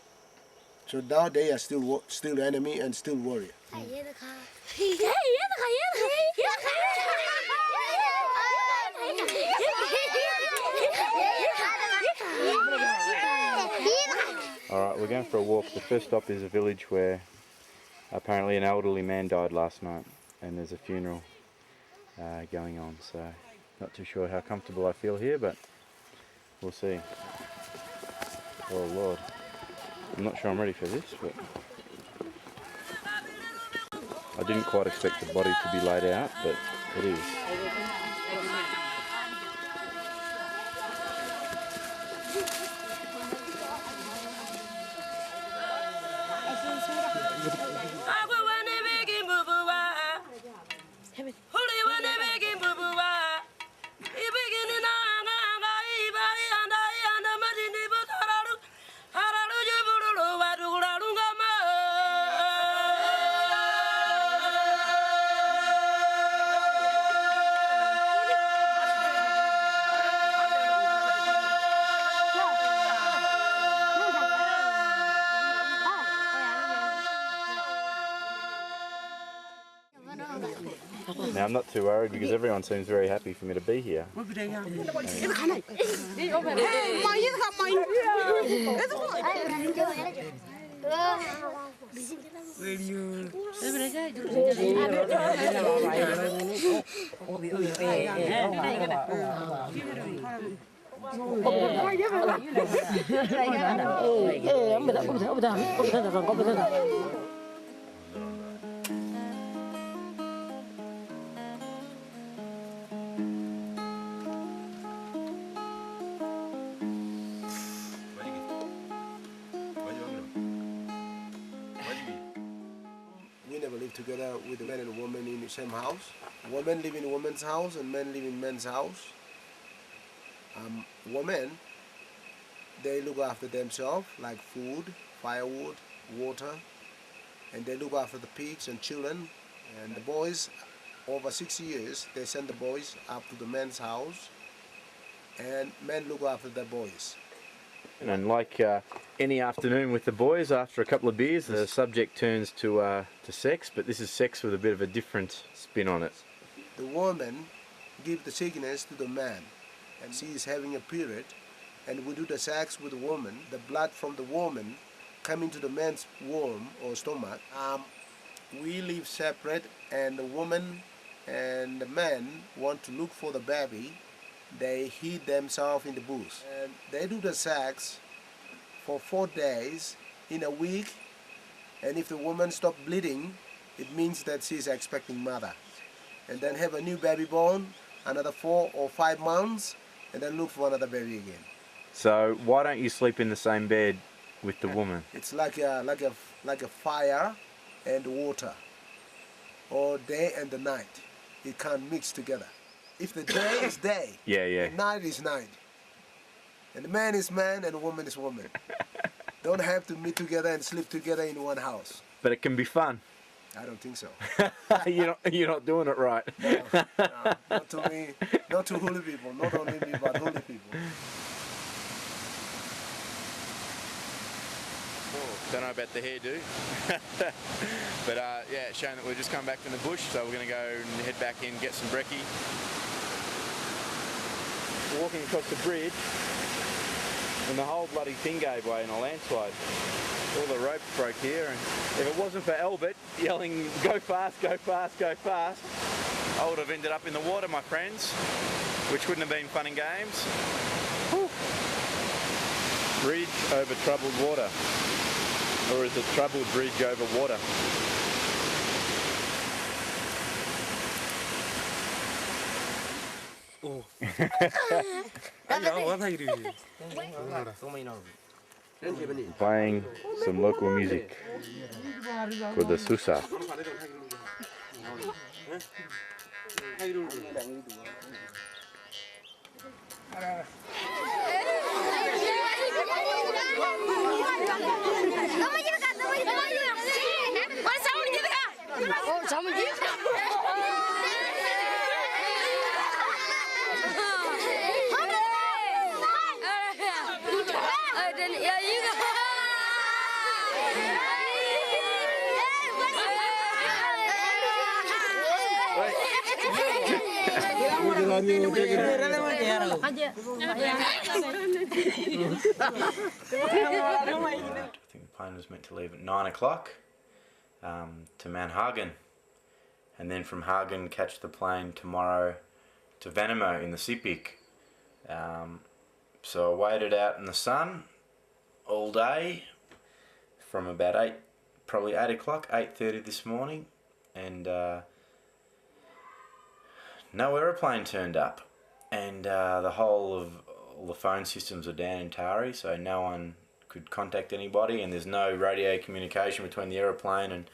So now they are still enemy and still warrior. Alright, we're going for a walk. The first stop is a village where apparently an elderly man died last night, and there's a funeral going on, so not too sure how comfortable I feel here, but we'll see. Oh Lord, I'm not sure I'm ready for this, but I didn't quite expect the body to be laid out, but it is. Now I'm not too worried because everyone seems very happy for me to be here. Together with the man and woman in the same house. Women live in woman's house and men live in men's house. Women, they look after themselves, like food, firewood, water, and they look after the pigs and children. And the boys, over 6 years, they send the boys up to the men's house and men look after the boys. And like any afternoon with the boys, after a couple of beers, the subject turns to sex, but this is sex with a bit of a different spin on it. The woman gives the sickness to the man, and she is having a period, and we do the sex with the woman. The blood from the woman come into the man's womb or stomach. We live separate, and the woman and the man want to look for the baby. They hid themselves in the bush, and they do the sex for 4 days in a week, and if the woman stops bleeding, it means that she's expecting mother. And then have a new baby born, another 4 or 5 months, and then look for another baby again. So why don't you sleep in the same bed with the woman? It's like a fire and water, or day and the night. It can't mix together. If the day is day, yeah. the night is night. And the man is man and the woman is woman. Don't have to meet together and sleep together in one house. But it can be fun. I don't think so. You're not doing it right. No, not to me, not to Huli people, not only me, but Huli people. Don't know about the hairdo, but yeah, it's showing that we've just come back from the bush, so we're going to go and head back in, get some brekkie. Walking across the bridge, and the whole bloody thing gave way in a landslide. All the ropes broke here, and if it wasn't for Albert yelling, "Go fast, go fast, go fast," I would have ended up in the water, my friends, which wouldn't have been fun and games. Whew. Bridge over troubled water. Or is it troubled bridge over water? Oh. Playing some local music called the Susa. I think the plane was meant to leave at 9 o'clock to Mount Hagen, and then from Hagen catch the plane tomorrow to Vanimo in the Sepik. So I waited out in the sun all day from about probably 8 o'clock, 8:30 this morning, and no aeroplane turned up, and the whole of all the phone systems are down in Tari, so no one could contact anybody, and there's no radio communication between the aeroplane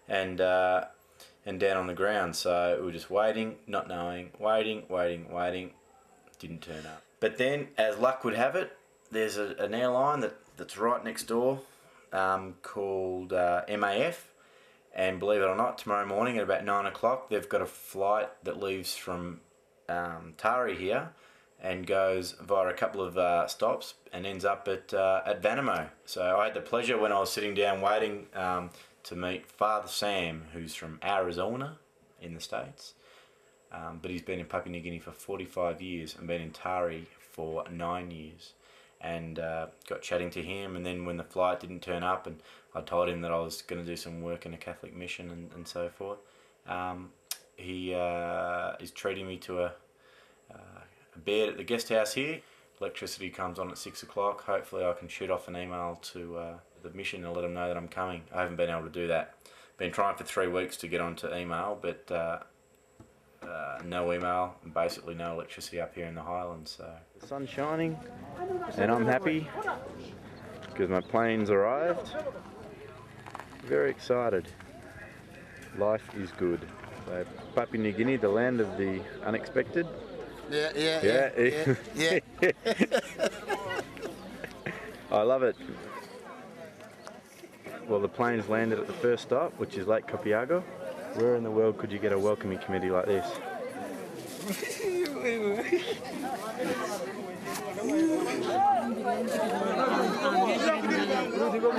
and down on the ground. So we were just waiting, not knowing, waiting, didn't turn up. But then, as luck would have it, there's an airline that's right next door called MAF. And believe it or not, tomorrow morning at about 9 o'clock, they've got a flight that leaves from Tari here and goes via a couple of stops and ends up at Vanimo. So I had the pleasure when I was sitting down waiting to meet Father Sam, who's from Arizona in the States. But he's been in Papua New Guinea for 45 years and been in Tari for 9 years. And got chatting to him, and then when the flight didn't turn up, and I told him that I was going to do some work in a Catholic mission and so forth, he is treating me to a bed at the guest house here. Electricity comes on at 6 o'clock. Hopefully I can shoot off an email to the mission and let them know that I'm coming. I haven't been able to do that. Been trying for 3 weeks to get onto email, but no email, and basically no electricity up here in the Highlands. So the sun's shining, and I'm happy because my plane's arrived. Very excited. Life is good. So Papua New Guinea, the land of the unexpected. Yeah. I love it. Well, the plane's landed at the first stop, which is Lake Copiago. Where in the world could you get a welcoming committee like this? In the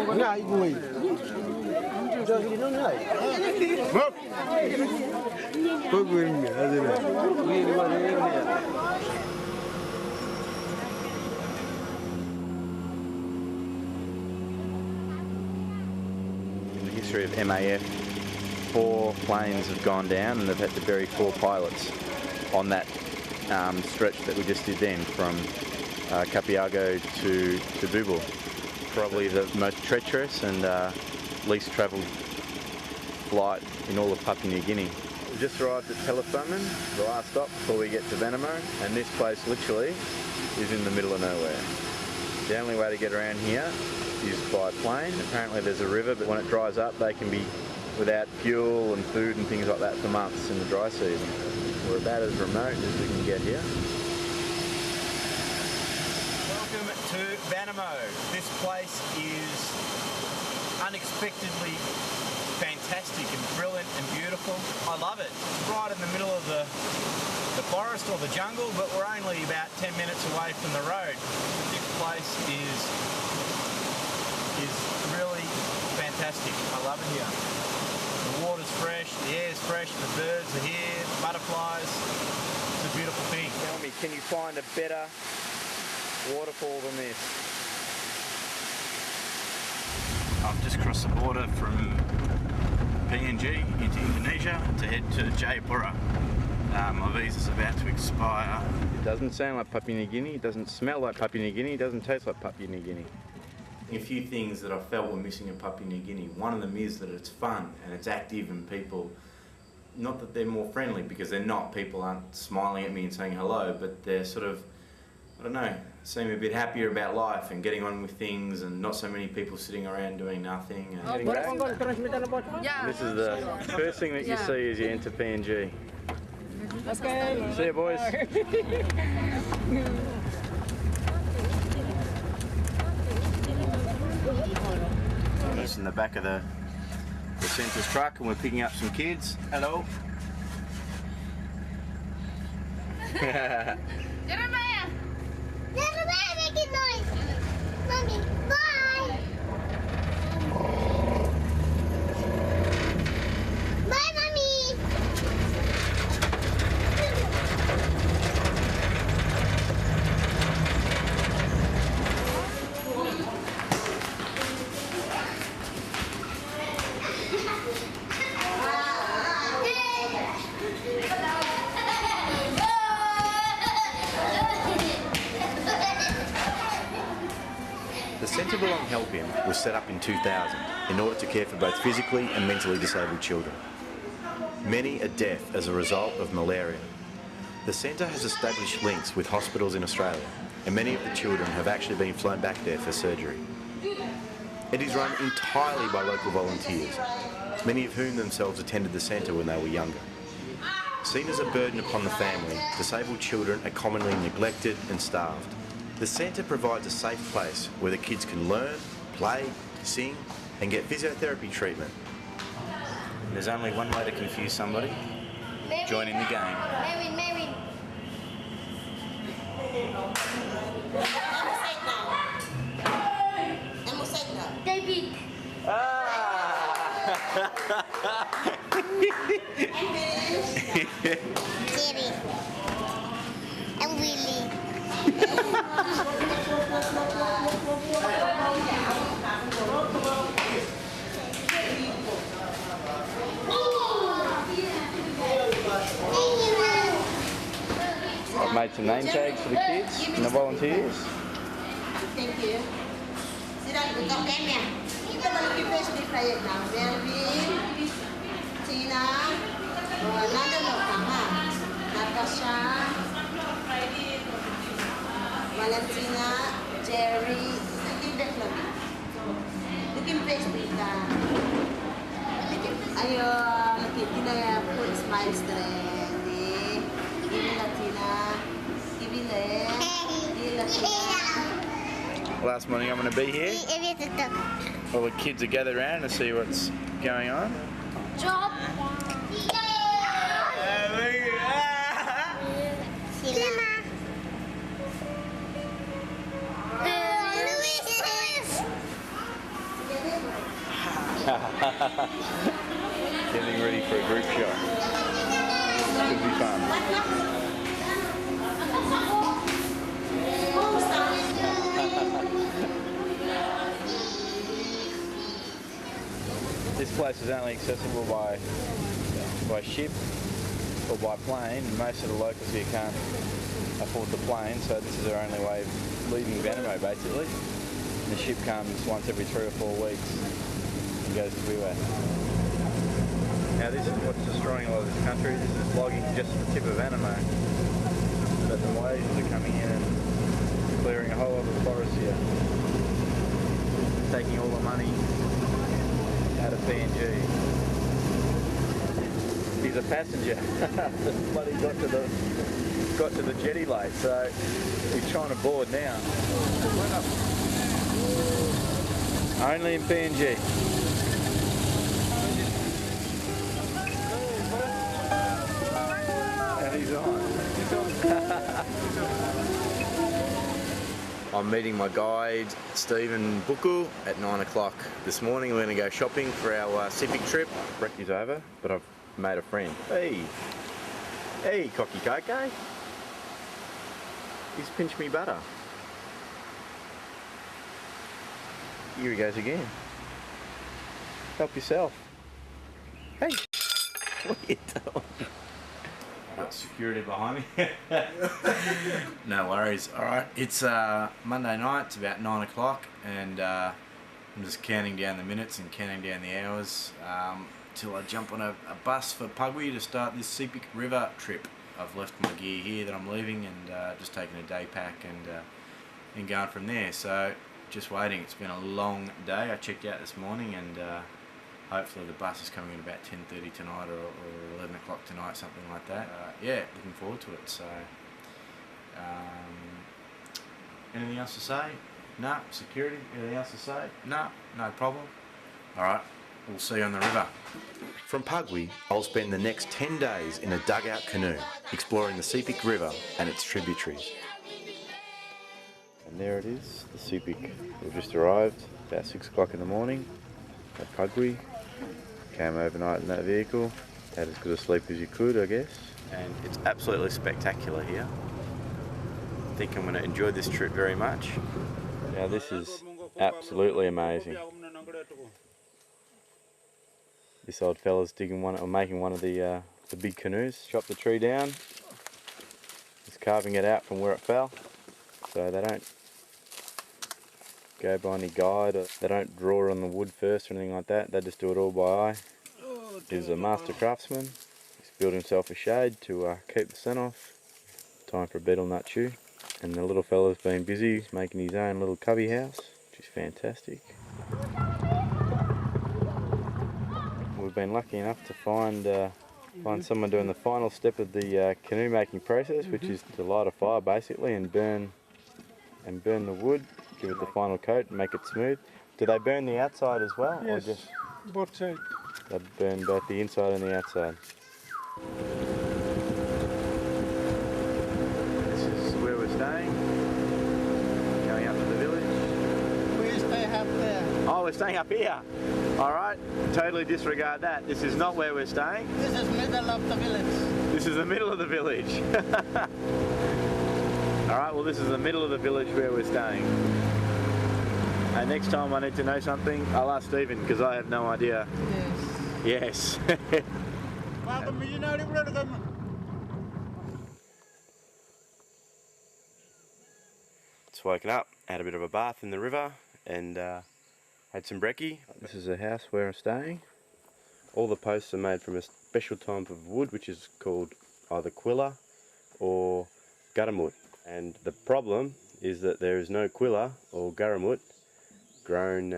history of MAF, 4 planes have gone down and they've had to bury 4 pilots on that stretch that we just did then, from Capiago to Bubble. Probably the most treacherous and least travelled flight in all of Papua New Guinea. We just arrived at Telefomin, the last stop before we get to Venemo, and this place literally is in the middle of nowhere. The only way to get around here is by plane. Apparently there's a river, but when it dries up they can be without fuel and food and things like that for months in the dry season. We're about as remote as we can get here. Welcome to Venemo. This place is unexpectedly fantastic and brilliant and beautiful. I love it. It's right in the middle of the forest or the jungle, but we're only about 10 minutes away from the road. This place is really fantastic. I love it here. The water's fresh, the air's fresh, the birds are here, butterflies. It's a beautiful thing. Tell me, can you find a better waterfall than this? I've just crossed the border from PNG into Indonesia to head to Jayapura. My visa's about to expire. It doesn't sound like Papua New Guinea, it doesn't smell like Papua New Guinea, it doesn't taste like Papua New Guinea. A few things that I felt were missing in Papua New Guinea. One of them is that it's fun and it's active, and people, not that they're more friendly, because they're not, people aren't smiling at me and saying hello, but they're sort of, I don't know, seem a bit happier about life and getting on with things, and not so many people sitting around doing nothing. And This is the first thing that you see as you enter PNG. See you, boys. Just in the back of the census truck, and we're picking up some kids. Hello. Jeremiah! Jeremiah, making noise! Mommy, bye! Bye, Mommy! The Centre Belong Help In was set up in 2000 in order to care for both physically and mentally disabled children. Many are deaf as a result of malaria. The centre has established links with hospitals in Australia, and many of the children have actually been flown back there for surgery. It is run entirely by local volunteers, many of whom themselves attended the centre when they were younger. Seen as a burden upon the family, disabled children are commonly neglected and starved. The centre provides a safe place where the kids can learn, play, sing and get physiotherapy treatment. There's only one way to confuse somebody. Join in the game. Mewin. David. Jerry. And Willie. I've made some name tags for the kids and the volunteers. Thank you. Kita lagi fresh di proyek now. Melvin, Tina, Nanda Lokama, Natasha, Valentina, Jerry, lagi back lagi. Looking fresh kita. Ayo, lagi Tina ya put smiles trendy. Ini Latina, ini Latina. Last morning I'm going to be here. All the kids are gathered around to see what's going on. Job. Getting ready for a group shot. Should be fun. This place is only accessible by ship or by plane, and most of the locals here can't afford the plane, so this is their only way of leaving Vanimo basically. And the ship comes once every 3 or 4 weeks and goes to Biwa. Now this is what's destroying a lot of this country. This is logging just the tip of Vanimo, but the waves are coming in and clearing a whole lot of the forest here, taking all the money out of PNG. He's a passenger. Bloody got to the jetty late, so he's trying to board now. Only in PNG. And he's on. I'm meeting my guide Stephen Buku at 9 o'clock this morning. We're going to go shopping for our Sepik trip. Breakfast over, but I've made a friend. Hey, hey, cocky coco. He's pinched me butter. Here he goes again. Help yourself. Hey, what are you doing? Got security behind me. No worries. Alright, it's Monday night, it's about 9 o'clock, and I'm just counting down the minutes and counting down the hours till I jump on a bus for Pugwy to start this Sepik River trip. I've left my gear here that I'm leaving, and just taking a day pack and going from there. So just waiting. It's been a long day. I checked out this morning, and hopefully the bus is coming in about 10:30 tonight or 11 o'clock tonight, something like that. Yeah, looking forward to it. So anything else to say? No. Security? Anything else to say? No. No problem. Alright, we'll see you on the river. From Pugwy, I'll spend the next 10 days in a dugout canoe, exploring the Sepik River and its tributaries. And there it is, the Sepik. We've just arrived about 6 o'clock in the morning at Pugwy. Came overnight in that vehicle, had as good a sleep as you could, I guess. And it's absolutely spectacular here. I think I'm going to enjoy this trip very much. Now this is absolutely amazing. This old fella's digging one, or making one of the big canoes. Chopped the tree down. He's carving it out from where it fell, so they don't go by any guide, or they don't draw on the wood first or anything like that. They just do it all by eye. He's a master craftsman. He's built himself a shade to keep the sun off. Time for a betel nut chew. And the little fella's been busy making his own little cubby house, which is fantastic. We've been lucky enough to find someone doing the final step of the canoe making process, which is to light a fire basically and burn the wood, give it the final coat and make it smooth. Do they burn the outside as well? Yes, or just both sides. they burn both the inside and the outside? This is where we're staying. Going up to the village. We stay up there. Oh, we're staying up here. Alright, totally disregard that. This is not where we're staying. This is middle of the village. This is the middle of the village. Alright, well this is the middle of the village where we're staying. And next time I need to know something, I'll ask Stephen because I have no idea. Yes. Yes. Just woken up, had a bit of a bath in the river, and had some brekkie. This is the house where I'm staying. All the posts are made from a special type of wood which is called either quilla or garamut. And the problem is that there is no quilla or garamut grown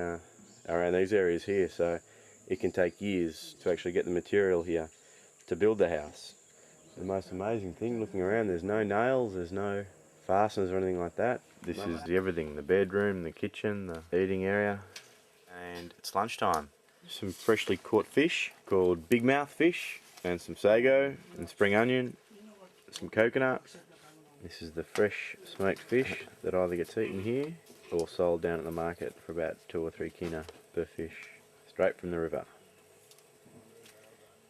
around these areas here, so it can take years to actually get the material here to build the house. The most amazing thing, looking around, there's no nails, there's no fasteners or anything like that. This is everything, the bedroom, the kitchen, the eating area. And it's lunchtime. Some freshly caught fish called big mouth fish, and some sago and spring onion, some coconut. This is the fresh smoked fish that either gets eaten here or sold down at the market for about 2 or 3 kina per fish. straight from the river.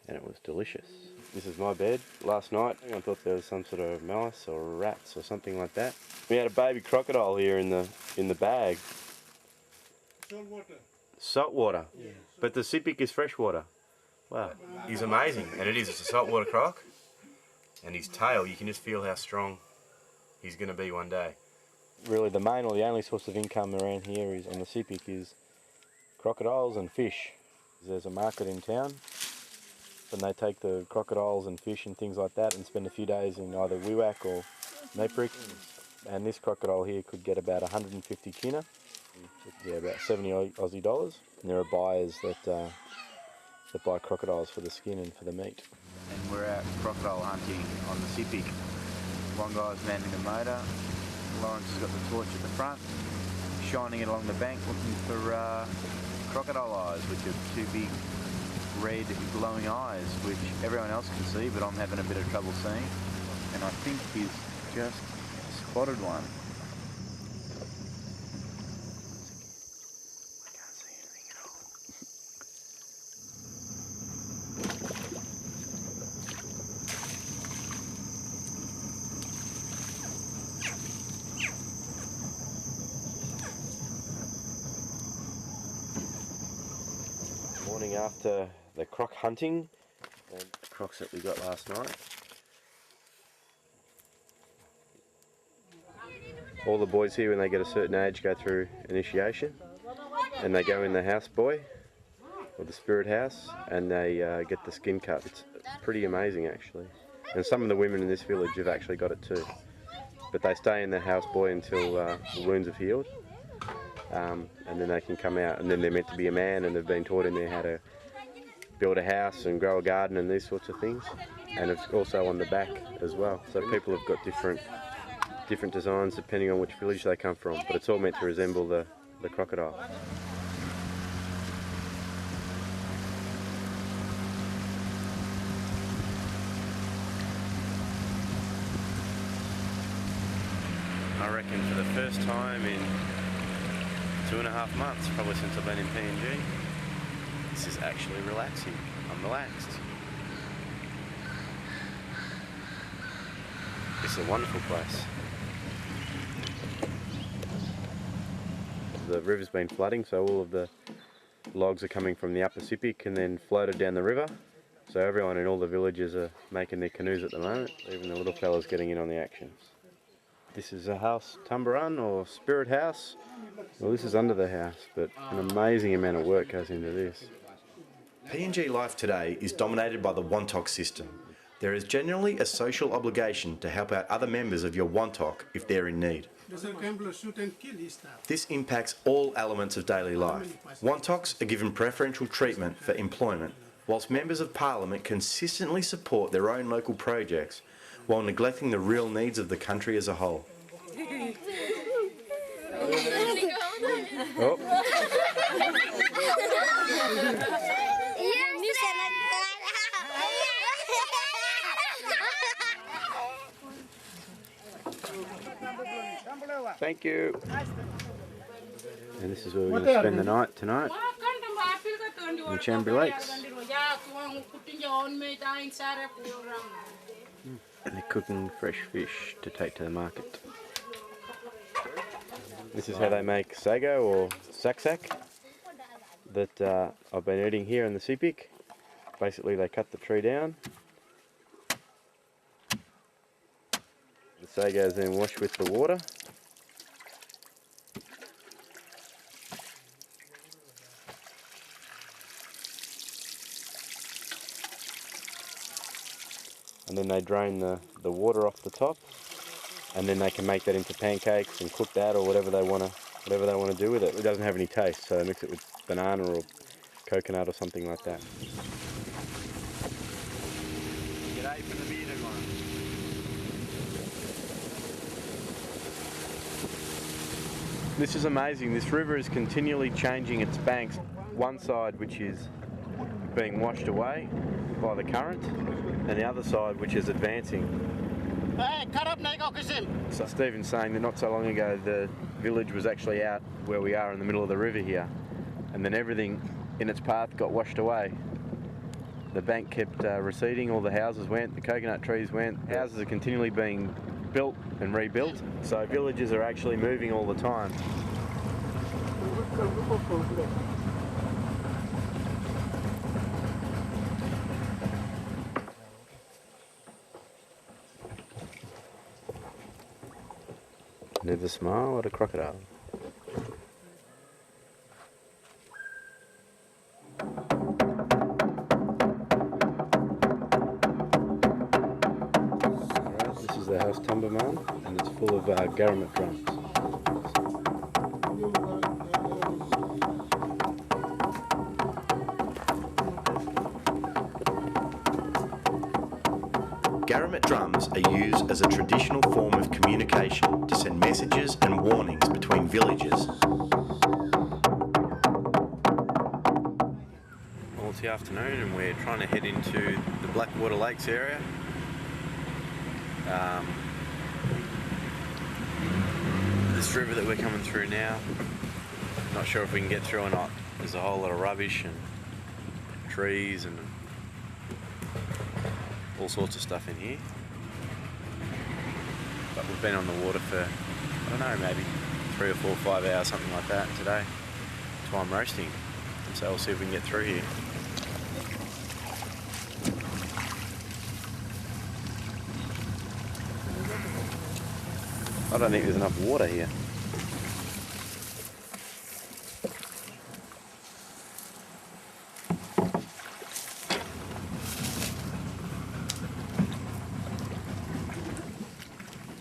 And it was delicious. This is my bed. Last night I thought there was some sort of mouse or rats or something like that. We had a baby crocodile here in the bag. Salt water. Salt water. Yeah. But the Sepik is fresh water. Wow. He's amazing, and it is. It's a saltwater croc, and his tail, you can just feel how strong he's going to be one day. Really the main or the only source of income around here is on the Sepik is crocodiles and fish. There's a market in town and they take the crocodiles and fish and things like that and spend a few days in either Wewak or Neprik, and this crocodile here could get about 150 kina, yeah, about 70 Aussie dollars, and there are buyers that buy crocodiles for the skin and for the meat. And we're out crocodile hunting on the Sepik. One guy's manning the motor, Lawrence has got the torch at the front, shining it along the bank looking for crocodile eyes, which are two big red glowing eyes, which everyone else can see, but I'm having a bit of trouble seeing. And I think he's just spotted one. Morning after the croc hunting and the crocs that we got last night. All the boys here when they get a certain age go through initiation and they go in the house boy or the spirit house and they get the skin cut. It's pretty amazing actually, and some of the women in this village have actually got it too, but they stay in the house boy until the wounds have healed. And then they can come out, and then they're meant to be a man, and they've been taught in there how to build a house and grow a garden and these sorts of things. And it's also on the back as well, so people have got different designs depending on which village they come from, but it's all meant to resemble the crocodile. I reckon for the first time in 2.5 months, probably since I've been in PNG, this is actually relaxing. I'm relaxed. It's a wonderful place. The river's been flooding, so all of the logs are coming from the upper Sepik and then floated down the river. So everyone in all the villages are making their canoes at the moment, even the little fellas getting in on the action. This is a house Tumbaran or spirit house. Well, this is under the house, but an amazing amount of work goes into this. PNG life today is dominated by the Wantok system. There is generally a social obligation to help out other members of your Wantok if they're in need. This impacts all elements of daily life. Wantoks are given preferential treatment for employment, whilst members of Parliament consistently support their own local projects, while neglecting the real needs of the country as a whole. Oh. Thank you. And this is where we're going to spend the night tonight, in Chambry Lakes. And they're cooking fresh fish to take to the market. This is how they make sago or saksak that I've been eating here in the Sepik. Basically they cut the tree down. The sago is then washed with the water. And then they drain the water off the top, and then they can make that into pancakes and cook that or whatever they want to do with it. It doesn't have any taste, so they mix it with banana or coconut or something like that. G'day from the bearded one. This is amazing. This river is continually changing its banks. One side which is being washed away by the current, and the other side which is advancing. So Stephen's saying that not so long ago the village was actually out where we are in the middle of the river here, and then everything in its path got washed away. The bank kept receding, all the houses went, the coconut trees went. Houses are continually being built and rebuilt, so villages are actually moving all the time. Never smile at a crocodile. This is the house Tumberman, and it's full of garment drums. Garament drums are used as a traditional form of communication to send messages and warnings between villages. Well, it's the afternoon and we're trying to head into the Blackwater Lakes area. This river that we're coming through now, not sure if we can get through or not. There's a whole lot of rubbish and trees and all sorts of stuff in here. But we've been on the water for, I don't know, maybe 3 or 4 or 5 hours, something like that today. That's why I'm roasting. So we'll see if we can get through here. I don't think there's enough water here.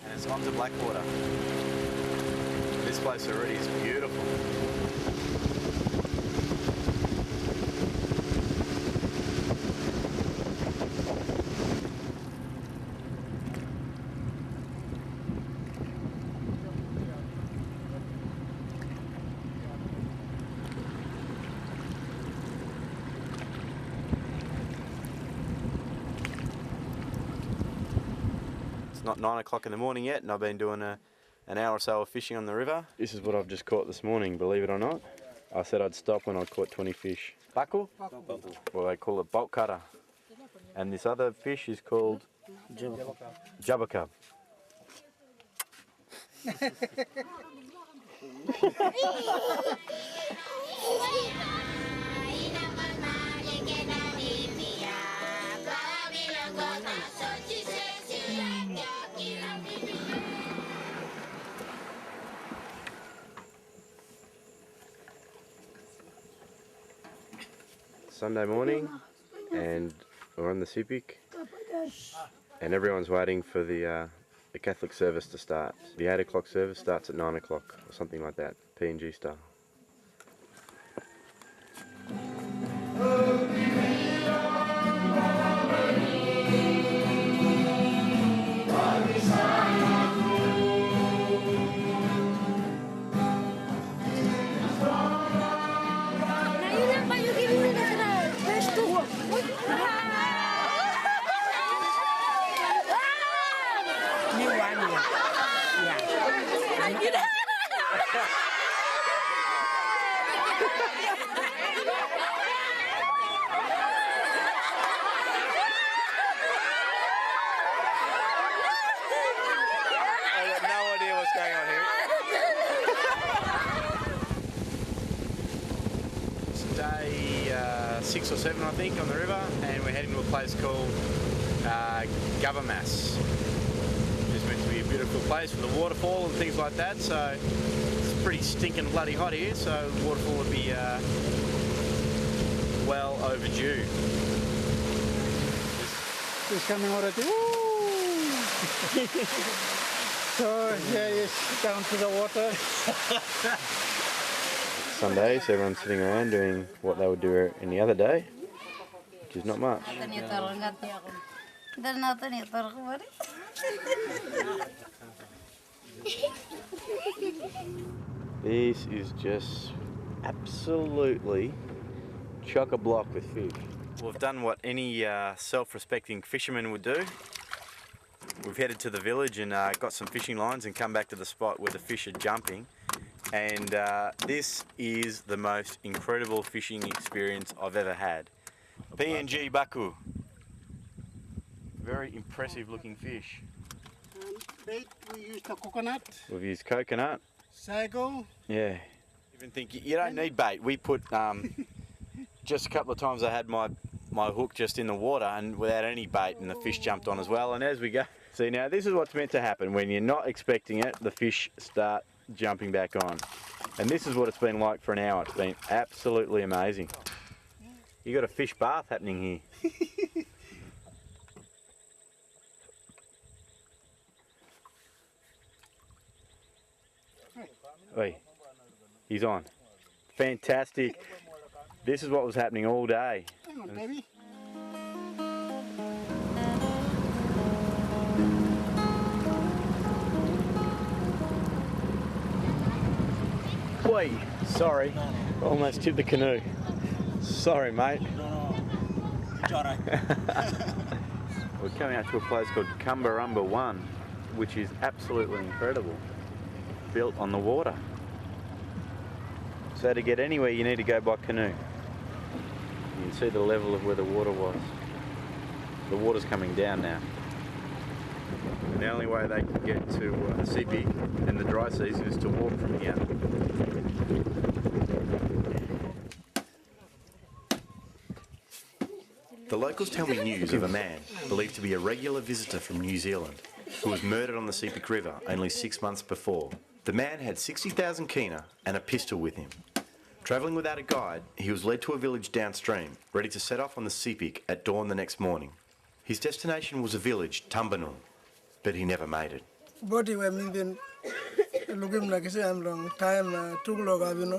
And it's on to Blackwater. This place already is beautiful. It's not 9 o'clock in the morning yet, and I've been doing an hour or so of fishing on the river. This is what I've just caught this morning, believe it or not. I said I'd stop when I'd caught 20 fish. Baku? Well, they call it bolt cutter. And this other fish is called jabaka. Sunday morning, and we're on the Sepik, and everyone's waiting for the Catholic service to start. The 8 o'clock service starts at 9 o'clock, or something like that, PNG style. Day 6 or 7, I think, on the river, and we're heading to a place called Govermass. It's meant to be a beautiful place with a waterfall and things like that, so it's pretty stinking bloody hot here, so the waterfall would be well overdue. It's coming already. So here is down to the water. Sunday, so everyone's sitting around doing what they would do any other day, which is not much. This is just absolutely chock-a-block with fish. We've done what any self-respecting fisherman would do. We've headed to the village and got some fishing lines and come back to the spot where the fish are jumping. and this is the most incredible fishing experience I've ever had. PNG Baku. Very impressive looking fish. Bait, we use the coconut, We've used coconut. sago. Yeah. Even think you don't need bait. We put just a couple of times I had my hook just in the water and without any bait, and the fish jumped on as well. And as we go, see now this is what's meant to happen when you're not expecting it. The fish start jumping back on, and this is what it's been like for an hour. It's been absolutely amazing. You got a fish bath happening here. Oi, he's on. Fantastic. This is what was happening all day. Hang on, baby. Oi, sorry. Almost tipped the canoe. Sorry, mate. No, it's all right. We're coming out to a place called Kumbarumba 1, which is absolutely incredible. Built on the water. So to get anywhere you need to go by canoe. You can see the level of where the water was. The water's coming down now. And the only way they can get to Sepik in the dry season is to walk from here. The locals tell me news of a man believed to be a regular visitor from New Zealand who was murdered on the Sepik River only 6 months before. The man had 60,000 kina and a pistol with him. Travelling without a guide, he was led to a village downstream, ready to set off on the Sepik at dawn the next morning. His destination was a village, Tumbanung, but he never made it.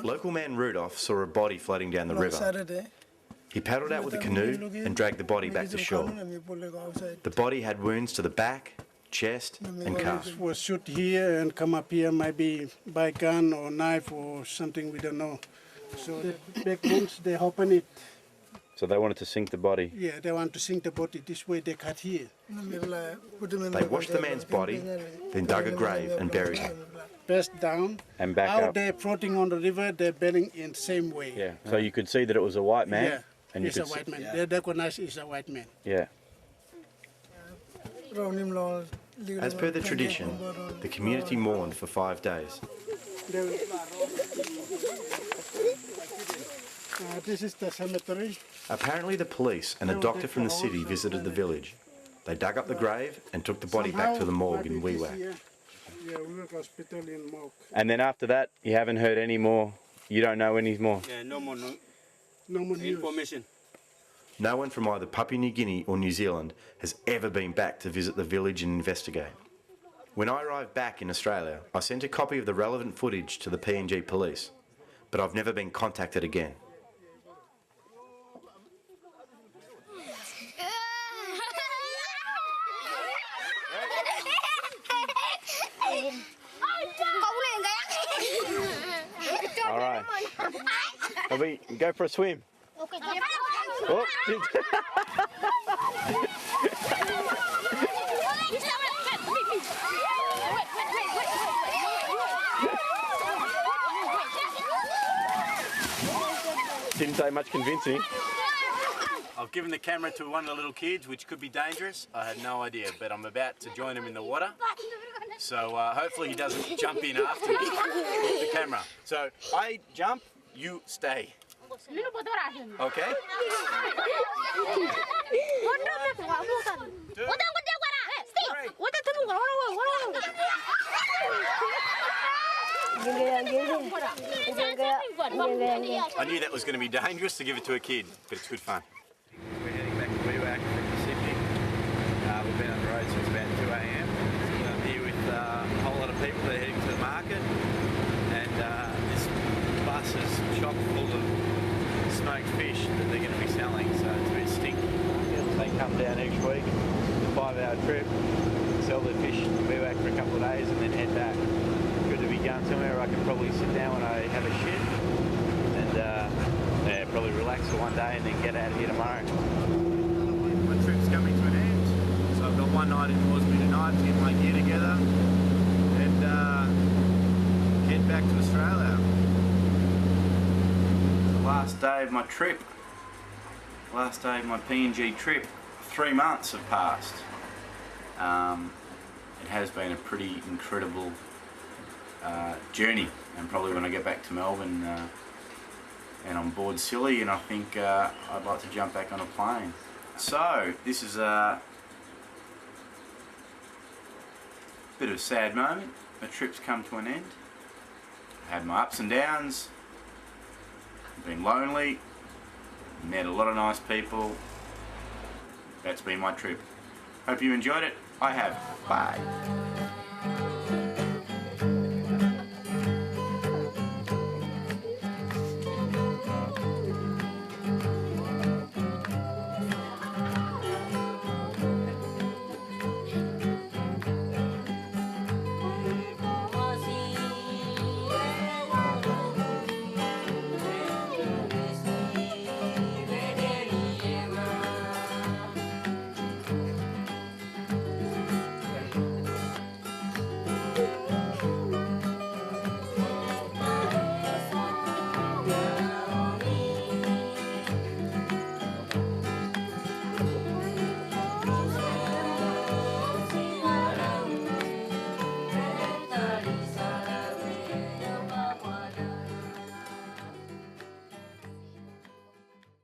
Local man Rudolph saw a body floating down the river. He paddled out with a canoe and dragged the body back to shore. The body had wounds to the back, chest and calf. Was shoot here and come up here, maybe by gun or knife or something, we don't know. So the back wounds, they open it. So they wanted to sink the body. Yeah, they want to sink the body. This way they cut here. They washed the man's body, then dug a grave and buried him. Best down. And back Out up. there floating on the river, they're burying in the same way. Yeah. So you could see that it was a white man. Yeah, And you it's a could white man. Yeah. They recognize it's a white man. Yeah. As per the tradition, the community mourned for 5 days. This is the cemetery. Apparently the police and a doctor from the city visited the village. They dug up the grave and took the body back to the morgue in Wewak. Yeah, Wewak Hospital in morgue. And then after that, you haven't heard any more. You don't know any more. Yeah, no more information. No one from either Papua New Guinea or New Zealand has ever been back to visit the village and investigate. When I arrived back in Australia, I sent a copy of the relevant footage to the PNG police, but I've never been contacted again. All right. We go for a swim. Oh. Didn't take much convincing. I've given the camera to one of the little kids, which could be dangerous. I had no idea, but I'm about to join him in the water. So hopefully he doesn't jump in after me with the camera. So I jump, you stay. Okay? I knew that was going to be dangerous to give it to a kid, but it's good fun. We're heading back to Wewak from the Sepik. We've been on the road since about 2 a.m. I'm here with a whole lot of people that are heading to the market, and this bus is chock full of smoked fish that they're going to be selling, so it's a bit stinky. They come down each week, a 5-hour trip, sell their fish in Wewak for a couple of days and then head back. Good to be going somewhere where I can probably sit down when I have a shit and yeah, probably relax for one day and then get out of here tomorrow. My trip's coming to an end, so I've got one night in Moresby tonight to get my gear together and head back to Australia. The last day of my trip. Last day of my PNG trip. 3 months have passed. It has been a pretty incredible journey, and probably when I get back to Melbourne and I'm bored silly, and I think I'd like to jump back on a plane. So this is a bit of a sad moment. The trip's come to an end. I had my ups and downs. I've been lonely. Met a lot of nice people. That's been my trip. Hope you enjoyed it. I have. Bye.